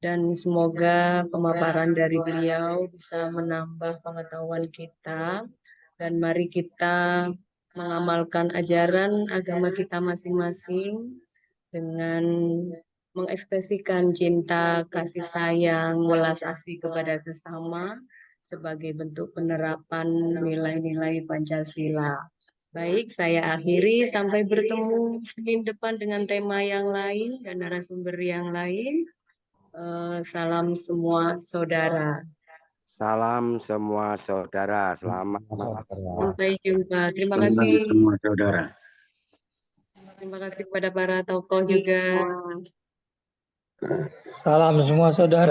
Dan semoga pemaparan dari beliau bisa menambah pengetahuan kita, dan mari kita mengamalkan ajaran agama kita masing-masing dengan mengekspresikan cinta, kasih sayang, welas asih kepada sesama sebagai bentuk penerapan nilai-nilai Pancasila. Baik, saya akhiri. Sampai bertemu Senin depan dengan tema yang lain dan narasumber yang lain. Salam semua saudara. Salam semua saudara. Selamat malam. Sampai jumpa. Terima Salam kasih. semua saudara. Terima kasih kepada para tokoh juga. Salam semua saudara.